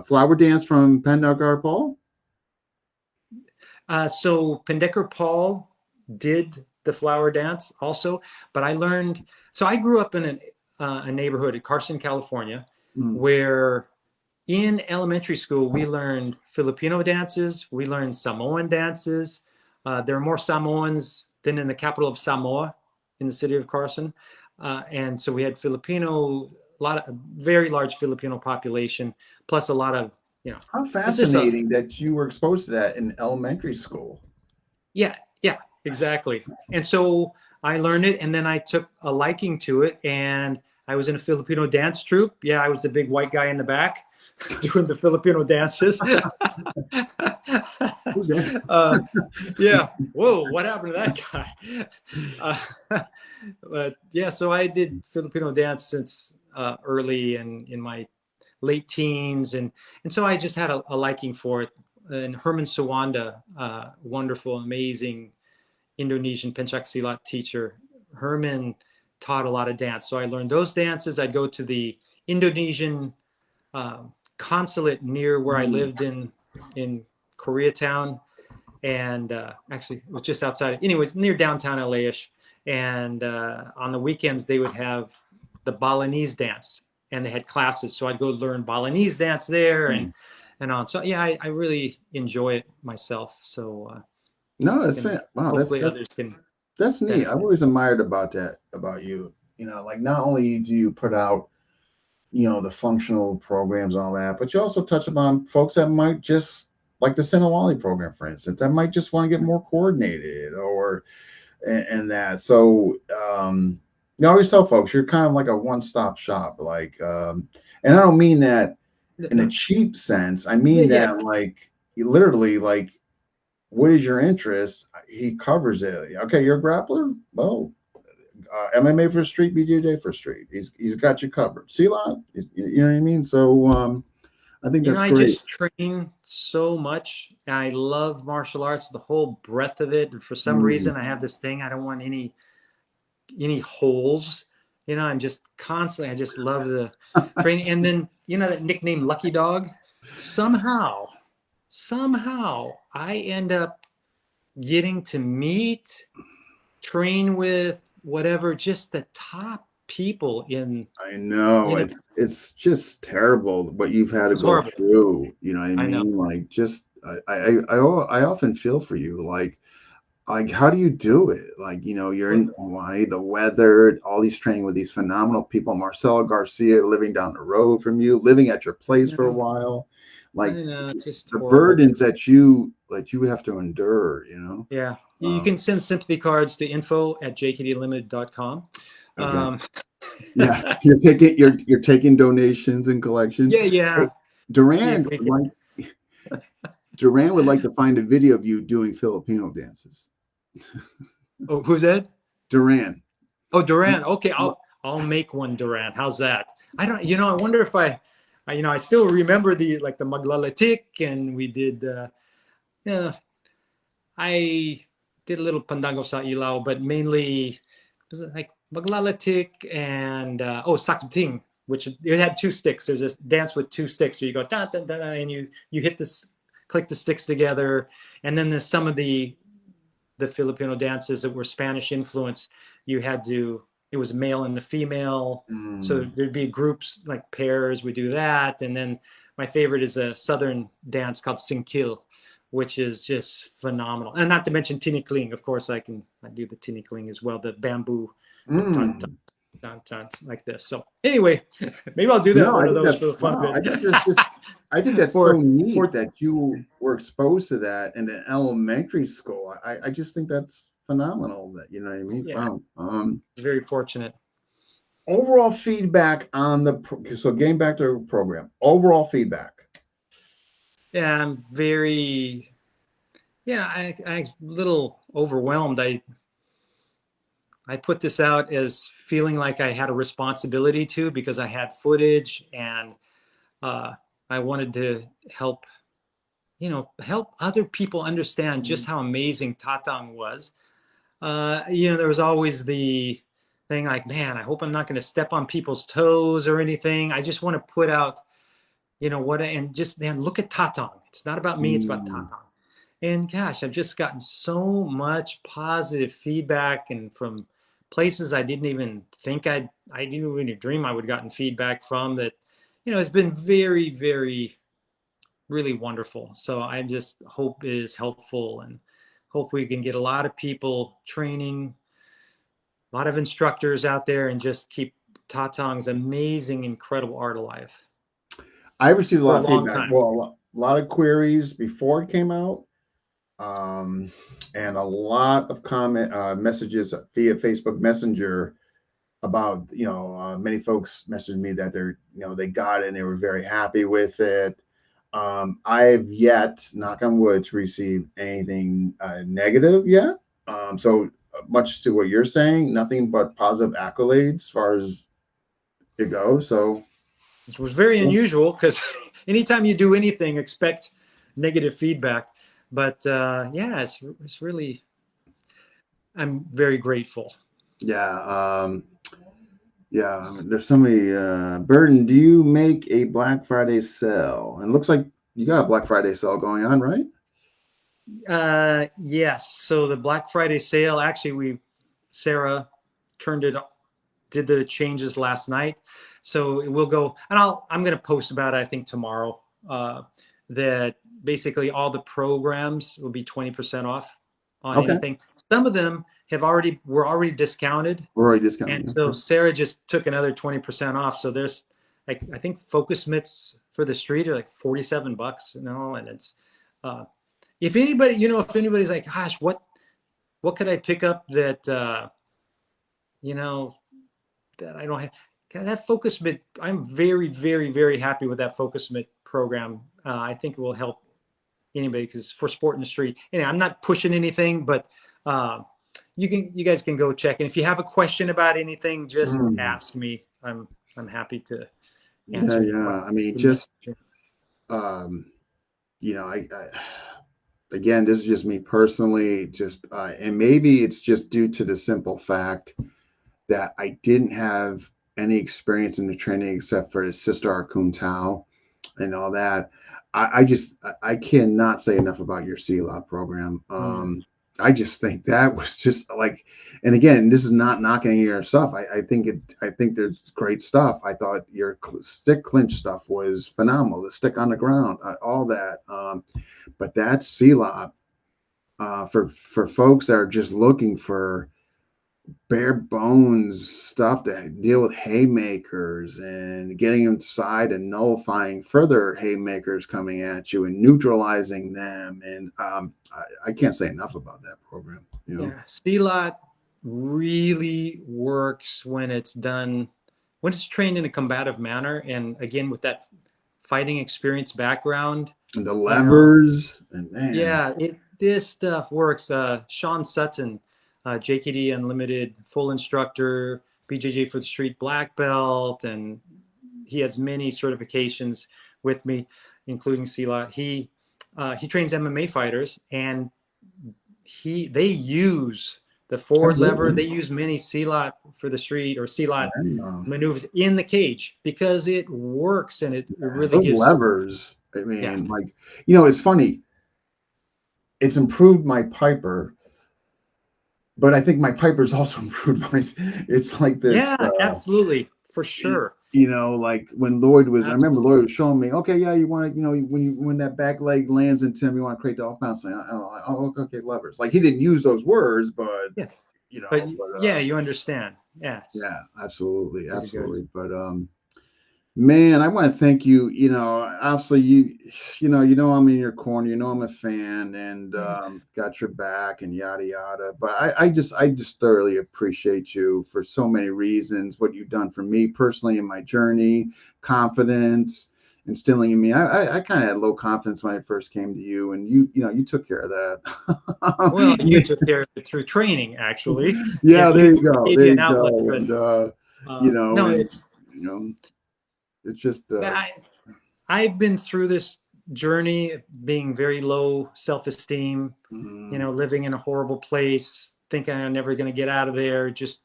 flower dance from Pendekar Paul. So Pendekar Paul did the flower dance also, but I learned. So I grew up in a neighborhood in Carson, California, where in elementary school we learned Filipino dances, we learned Samoan dances. There are more Samoans than in the capital of Samoa, in the city of Carson. And so we had a very large Filipino population, plus a lot of, you know. How fascinating that you were exposed to that in elementary school. Yeah, exactly. And so I learned it, and then I took a liking to it, and I was in a Filipino dance troupe. Yeah, I was the big white guy in the back doing the Filipino dances. Who's that? Yeah. Whoa, what happened to that guy? But yeah, so I did Filipino dance since early and in my late teens, and so I just had a liking for it. and Herman Sawanda, wonderful, amazing Indonesian pencaksilat teacher. Herman taught a lot of dance, so I learned those dances. I'd go to the Indonesian consulate near where I lived in Koreatown, and actually it was just outside. Anyways, near downtown LA-ish. And on the weekends they would have the Balinese dance, and they had classes. So I'd go learn Balinese dance there, and on. So yeah, I really enjoy it myself. So no, that's fair. Wow, hopefully others can. That's neat. benefit. I've always admired about that about you. You know, like not only do you put out, you know, the functional programs and all that, but you also touch upon folks that might just like the Sinawali program, for instance, that might just want to get more coordinated or and that. So you always tell folks you're kind of like a one-stop shop, like and I don't mean that in a cheap sense. I mean that like literally like, what is your interest? He covers it. Okay, you're a grappler? Well, MMA for street, BJJ for street. He's got you covered. See a lot? You know what I mean? So I think that's I great. just train so much. I love martial arts, the whole breadth of it. And for some reason, I have this thing. I don't want any holes. You know, I'm just constantly. I just love the training. And then that nickname Lucky Dog. Somehow, I end up getting to meet, train with, whatever, just the top people in. I know it's just terrible what you've had to go through. You know what I mean? Like, just I often feel for you. Like how do you do it? Like, you're in Hawaii, the weather, all these training with these phenomenal people. Marcelo Garcia living down the road from you, living at your place for a while. Like just the horrible burdens that you have to endure. Yeah, you can send sympathy cards to info@jkdlimited.com. Okay. Yeah, you're taking donations and collections. Yeah. Hey, Duran would like to find a video of you doing Filipino dances. Oh, who's that? Duran. Oh, Duran. Okay, I'll make one, Duran. How's that? I don't. I wonder if I still remember the maglalatik, and we did. I did a little pandango sa ilaw, but mainly was it like maglalatik and sakting, which it had two sticks. There's this dance with two sticks where you go da da da, and you hit this, click the sticks together, and then there's some of the Filipino dances that were Spanish influenced. It was male and a female, so there'd be groups like pairs. We do that, and then my favorite is a southern dance called singkil, which is just phenomenal. And not to mention tinikling, of course. I do the tinikling as well, the bamboo like this. So anyway, maybe I'll do that one of those for the fun of it. I think that's so neat that you were exposed to that in an elementary school. I just think that's phenomenal. That you know what I mean. Yeah. Wow. Very fortunate. Overall feedback on so getting back to the program. Overall feedback. Yeah, I'm very. I'm a little overwhelmed. I put this out as feeling like I had a responsibility to, because I had footage, and I wanted to help other people understand just how amazing Tatang was. There was always the thing like, man, I hope I'm not going to step on people's toes or anything. I just want to put out, and just look at Tatang. It's not about me, it's about Tatang. And gosh, I've just gotten so much positive feedback, and from places I didn't even think I didn't even dream I would have gotten feedback from that. It's been very, very, really wonderful. So I just hope it is helpful, and hope we can get a lot of people training, a lot of instructors out there, and just keep Tatang's amazing, incredible art alive. I received a lot of feedback. Well, a lot of queries before it came out. And a lot of messages via Facebook Messenger about, many folks messaged me that they got it and they were very happy with it. I've yet, knock on wood, to receive anything negative yet. So much to what you're saying, nothing but positive accolades as far as it goes. So it was very unusual, because anytime you do anything, expect negative feedback. But yeah, it's really, I'm very grateful. Yeah. Yeah. There's somebody, Burton, do you make a Black Friday sale? And it looks like you got a Black Friday sale going on, right? Yes. So the Black Friday sale, actually, Sarah turned it, did the changes last night. So it will go, and I'm going to post about it, I think tomorrow, that basically all the programs will be 20% off on Okay. anything. Some of them were already discounted. We're already discounting. And so Okay. Sarah just took another 20% off. So there's like, I think focus mitts for the street are like $47, and it's, if anybody, if anybody's like, gosh, what could I pick up that, that I don't have? God, that focus mitt, I'm very, very, very happy with that focus mitt program. I think it will help anybody because for sport in the street. Anyway, I'm not pushing anything, but you guys can go check. And if you have a question about anything, just ask me. I'm happy to answer. Yeah. I mean, just, again, this is just me personally, and maybe it's just due to the simple fact that I didn't have any experience in the training except for his sister Arkun Tao and all that. I cannot say enough about your CLOP program. I just think that was just like, and again, this is not knocking any of your stuff. I think there's great stuff. I thought your stick clinch stuff was phenomenal. The stick on the ground, all that. But that CLOP for folks that are just looking for bare bones stuff to deal with haymakers and getting them aside and nullifying further haymakers coming at you and neutralizing them. And I can't say enough about that program. Yeah, CLOT really works when it's done, when it's trained in a combative manner. And again, with that fighting experience background. And the levers, and man. Yeah, this stuff works. Sean Sutton, JKD Unlimited, full instructor, BJJ for the Street black belt, and he has many certifications with me, including CLOT. He trains MMA fighters, and they use the forward lever. They use many CLOT for the street or CLOT maneuvers in the cage because it works, and it really gives levers. I mean, it's funny. It's improved my Piper, but I think my Piper's also improved my. It's like this. Yeah, absolutely, for sure. Like when Lloyd was, I remember Lloyd was showing me, okay, yeah, you want to, when that back leg lands into him, you want to create the off bounce. Okay, levers. Like he didn't use those words, but yeah, you understand. Yeah, absolutely. But man, I want to thank you. Obviously I'm in your corner. I'm a fan and got your back and yada yada. But I just thoroughly appreciate you for so many reasons. What you've done for me personally in my journey, confidence, instilling in me. I kind of had low confidence when I first came to you, and you took care of that. Well, you took care of it through training, actually. Yeah, there you go. There you go. And, it's just I've been through this journey being very low self-esteem, living in a horrible place, thinking I'm never going to get out of there, just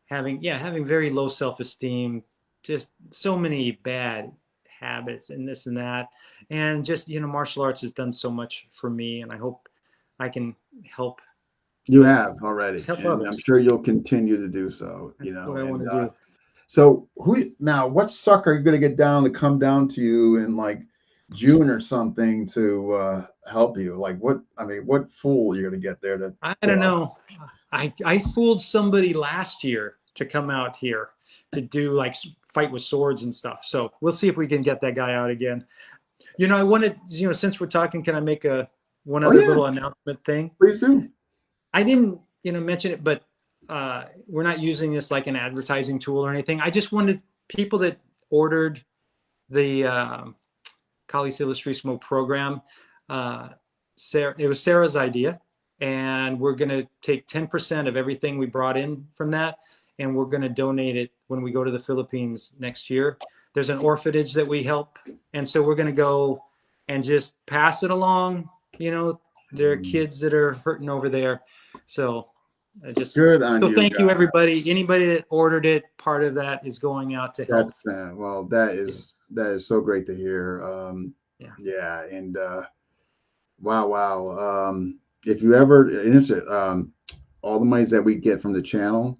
having very low self-esteem, just so many bad habits and this and that. And just, martial arts has done so much for me, and I hope I can help. You have already. Help and others. I'm sure you'll continue to do so. That's what I want to do. So what sucker are you going to get down to come down to you in like June or something to help you? Like what fool you're going to get there to? I don't know. I fooled somebody last year to come out here to do like fight with swords and stuff. So we'll see if we can get that guy out again. I wanted, since we're talking, can I make one other little announcement thing? Please do. I didn't, mention it, but we're not using this like an advertising tool or anything. I just wanted people that ordered the Kali Ilustrisimo program. It was Sarah's idea, and we're going to take 10% of everything we brought in from that, and we're going to donate it when we go to the Philippines next year. There's an orphanage that we help, and so we're going to go and just pass it along. You know, there are kids that are hurting over there. So I just, Good on so you thank you, guys. everybody. Anybody that ordered it, part of that is going out to help. That's well, that is so great to hear. Yeah. Yeah, and wow. If you ever interested, all the monies that we get from the channel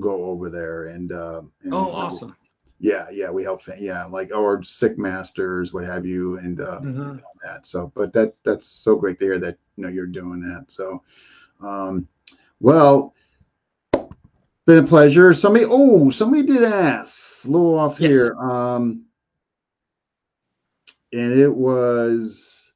go over there, and Oh, awesome. yeah, we help, yeah, like or sick masters, what have you, and Mhm. that. So, but that's so great to hear that you're doing that. So, well, been a pleasure. Somebody did ask a little off Yes. here, and it was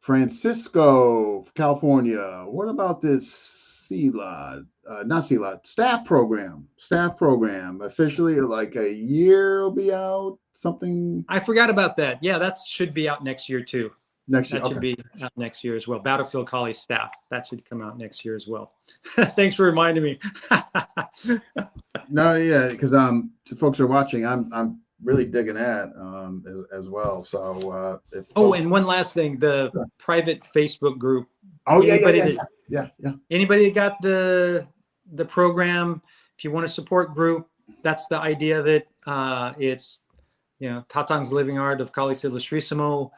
Francisco, California. What about this CLOD, not CLOD, staff program? Staff program officially, like a year will be out. Something I forgot about that. Yeah, that should be out next year too. next year. That should Okay. be out next year as well. Battlefield Kali staff. That should come out next year as well. Thanks for reminding me. No, yeah, because folks are watching. I'm really digging that as well. So if Oh, folks, and one last thing, the private Facebook group. oh Anybody yeah. that got the program, if you want to support group, that's the idea of it. It's Tatang's Living Art of Kali Ilustrisimo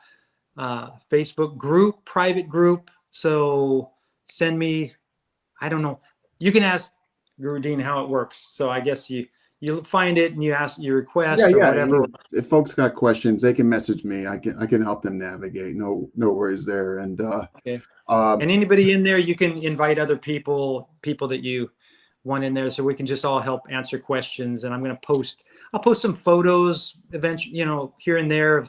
Facebook group, private group. So send me, I don't know. You can ask Guru Dean how it works. So I guess you find it and you ask your request or whatever. If folks got questions, they can message me. I can help them navigate. No worries there. And Okay. And anybody in there, you can invite other people that you want in there, so we can just all help answer questions. And I'll post some photos eventually, here and there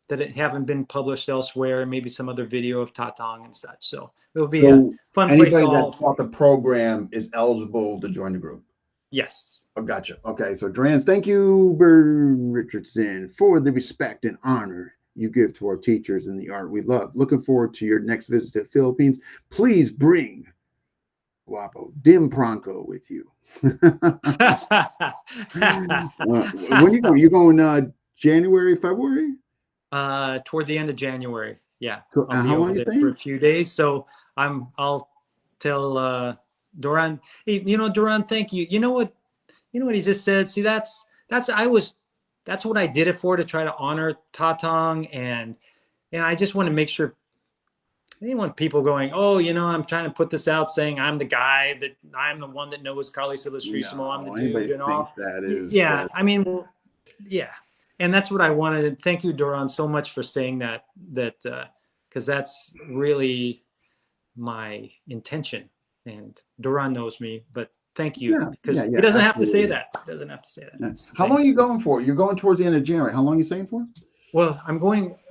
that haven't been published elsewhere, and maybe some other video of Tatang and such. So it'll be a fun place. Anybody that bought the program is eligible to join the group. Yes. Oh, gotcha. Okay, so Drans, thank you, Bert Richardson, for the respect and honor you give to our teachers in the art we love. Looking forward to your next visit to the Philippines. Please bring Guapo Dim Pronko with you. When you going January, February? Toward the end of January. Yeah. So, I'll be how long over you there staying? for a few days. So I'll tell Duran, hey, Duran, thank you. You know what he just said? See, that's what I did it for, to try to honor Tatang, and I just want to make sure. I didn't want people going, oh, I'm trying to put this out saying I'm the guy, that I'm the one that knows Kali Ilustrisimo. I'm the dude and all. That is, yeah. I mean, well, yeah. And that's what I wanted. Thank you, Duran, so much for saying that, because that's really my intention. And Duran knows me, but thank you, because he doesn't have to say that. He doesn't have to say that. How long are you going for? You're going towards the end of January. How long are you staying for? Well,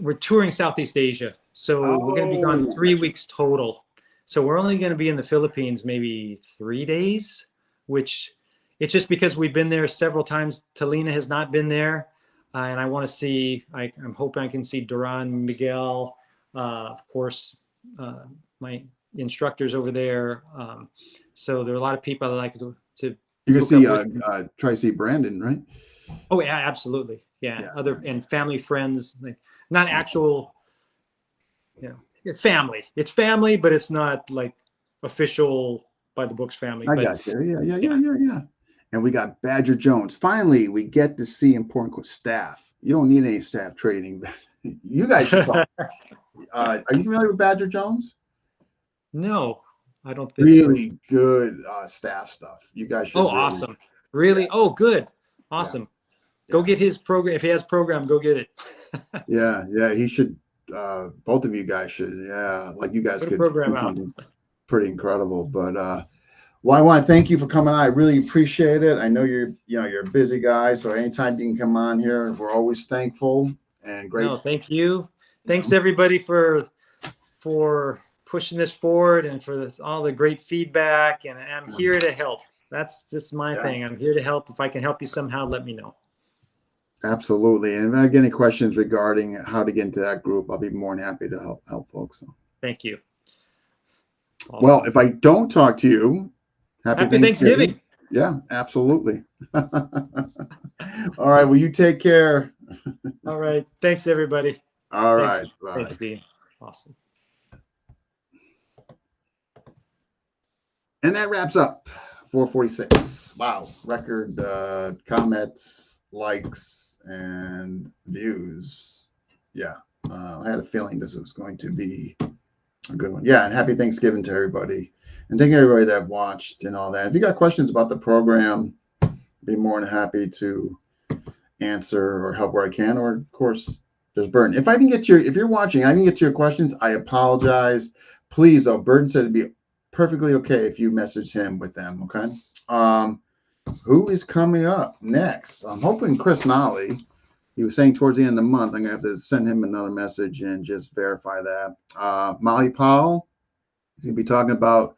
we're touring Southeast Asia. So we're going to be gone 3 weeks total. So we're only going to be in the Philippines maybe 3 days, which it's just because we've been there several times. Talina has not been there. And I want to see, I'm hoping I can see Duran, Miguel, of course, my instructors over there. So there are a lot of people I like to you can see, try to see Brandon, right? Oh yeah, absolutely. Yeah. And family, friends, not actual, family. It's family, but it's not like official by the books family. I got you. Yeah. And we got Badger Jones. Finally, we get to see important staff. You don't need any staff training. You guys should talk. Are you familiar with Badger Jones? No, I don't think so. Really good staff stuff. You guys should. Oh, awesome. Really? Yeah. Oh, good. Awesome. Yeah. Go get his program. If he has program, go get it. yeah, he should. Both of you guys should. Yeah, like you guys could program do something pretty incredible. But well, I want to thank you for coming on. I really appreciate it. I know you're a busy guy, so anytime you can come on here, we're always thankful and grateful. No, thank you. Thanks everybody for pushing this forward and for all the great feedback. And I'm here to help. That's just my thing. I'm here to help. If I can help you somehow, let me know. Absolutely. And if I get any questions regarding how to get into that group, I'll be more than happy to help folks. So. Thank you. Awesome. Well, if I don't talk to you, happy Thanksgiving. Yeah, absolutely. All right. Well, you take care. All right. Thanks, everybody. All Thanks. right. Bye. Thanks, Dean. Awesome. And that wraps up 446. Wow. Record comments, likes, and views. Yeah. I had a feeling this was going to be a good one. Yeah. And happy Thanksgiving to everybody. And thank everybody that watched and all that. If you got questions about the program, be more than happy to answer or help where I can. Or, of course, there's Burton. If I can get to your, if you're watching, I can get to your questions. I apologize. Please, though, Burton said it'd be perfectly okay if you message him with them. Okay. Who is coming up next? I'm hoping Chris Nolly. He was saying towards the end of the month, I'm gonna have to send him another message and just verify that. Molly Powell. He's gonna be talking about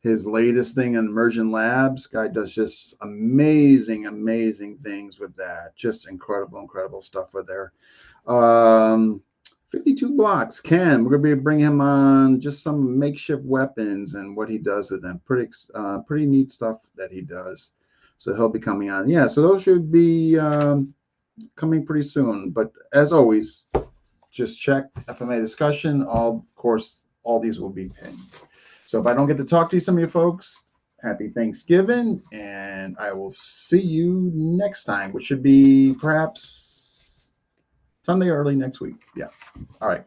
his latest thing in Immersion Labs. Guy does just amazing, amazing things with that. Just incredible, incredible stuff with there. 52 blocks. Ken, we're gonna be bringing him on just some makeshift weapons and what he does with them. Pretty neat stuff that he does. So he'll be coming on. Yeah, so those should be coming pretty soon. But as always, just check FMA discussion. Of course, all these will be pinned. So if I don't get to talk to some of you folks, happy Thanksgiving, and I will see you next time, which should be perhaps Sunday or early next week. Yeah. All right.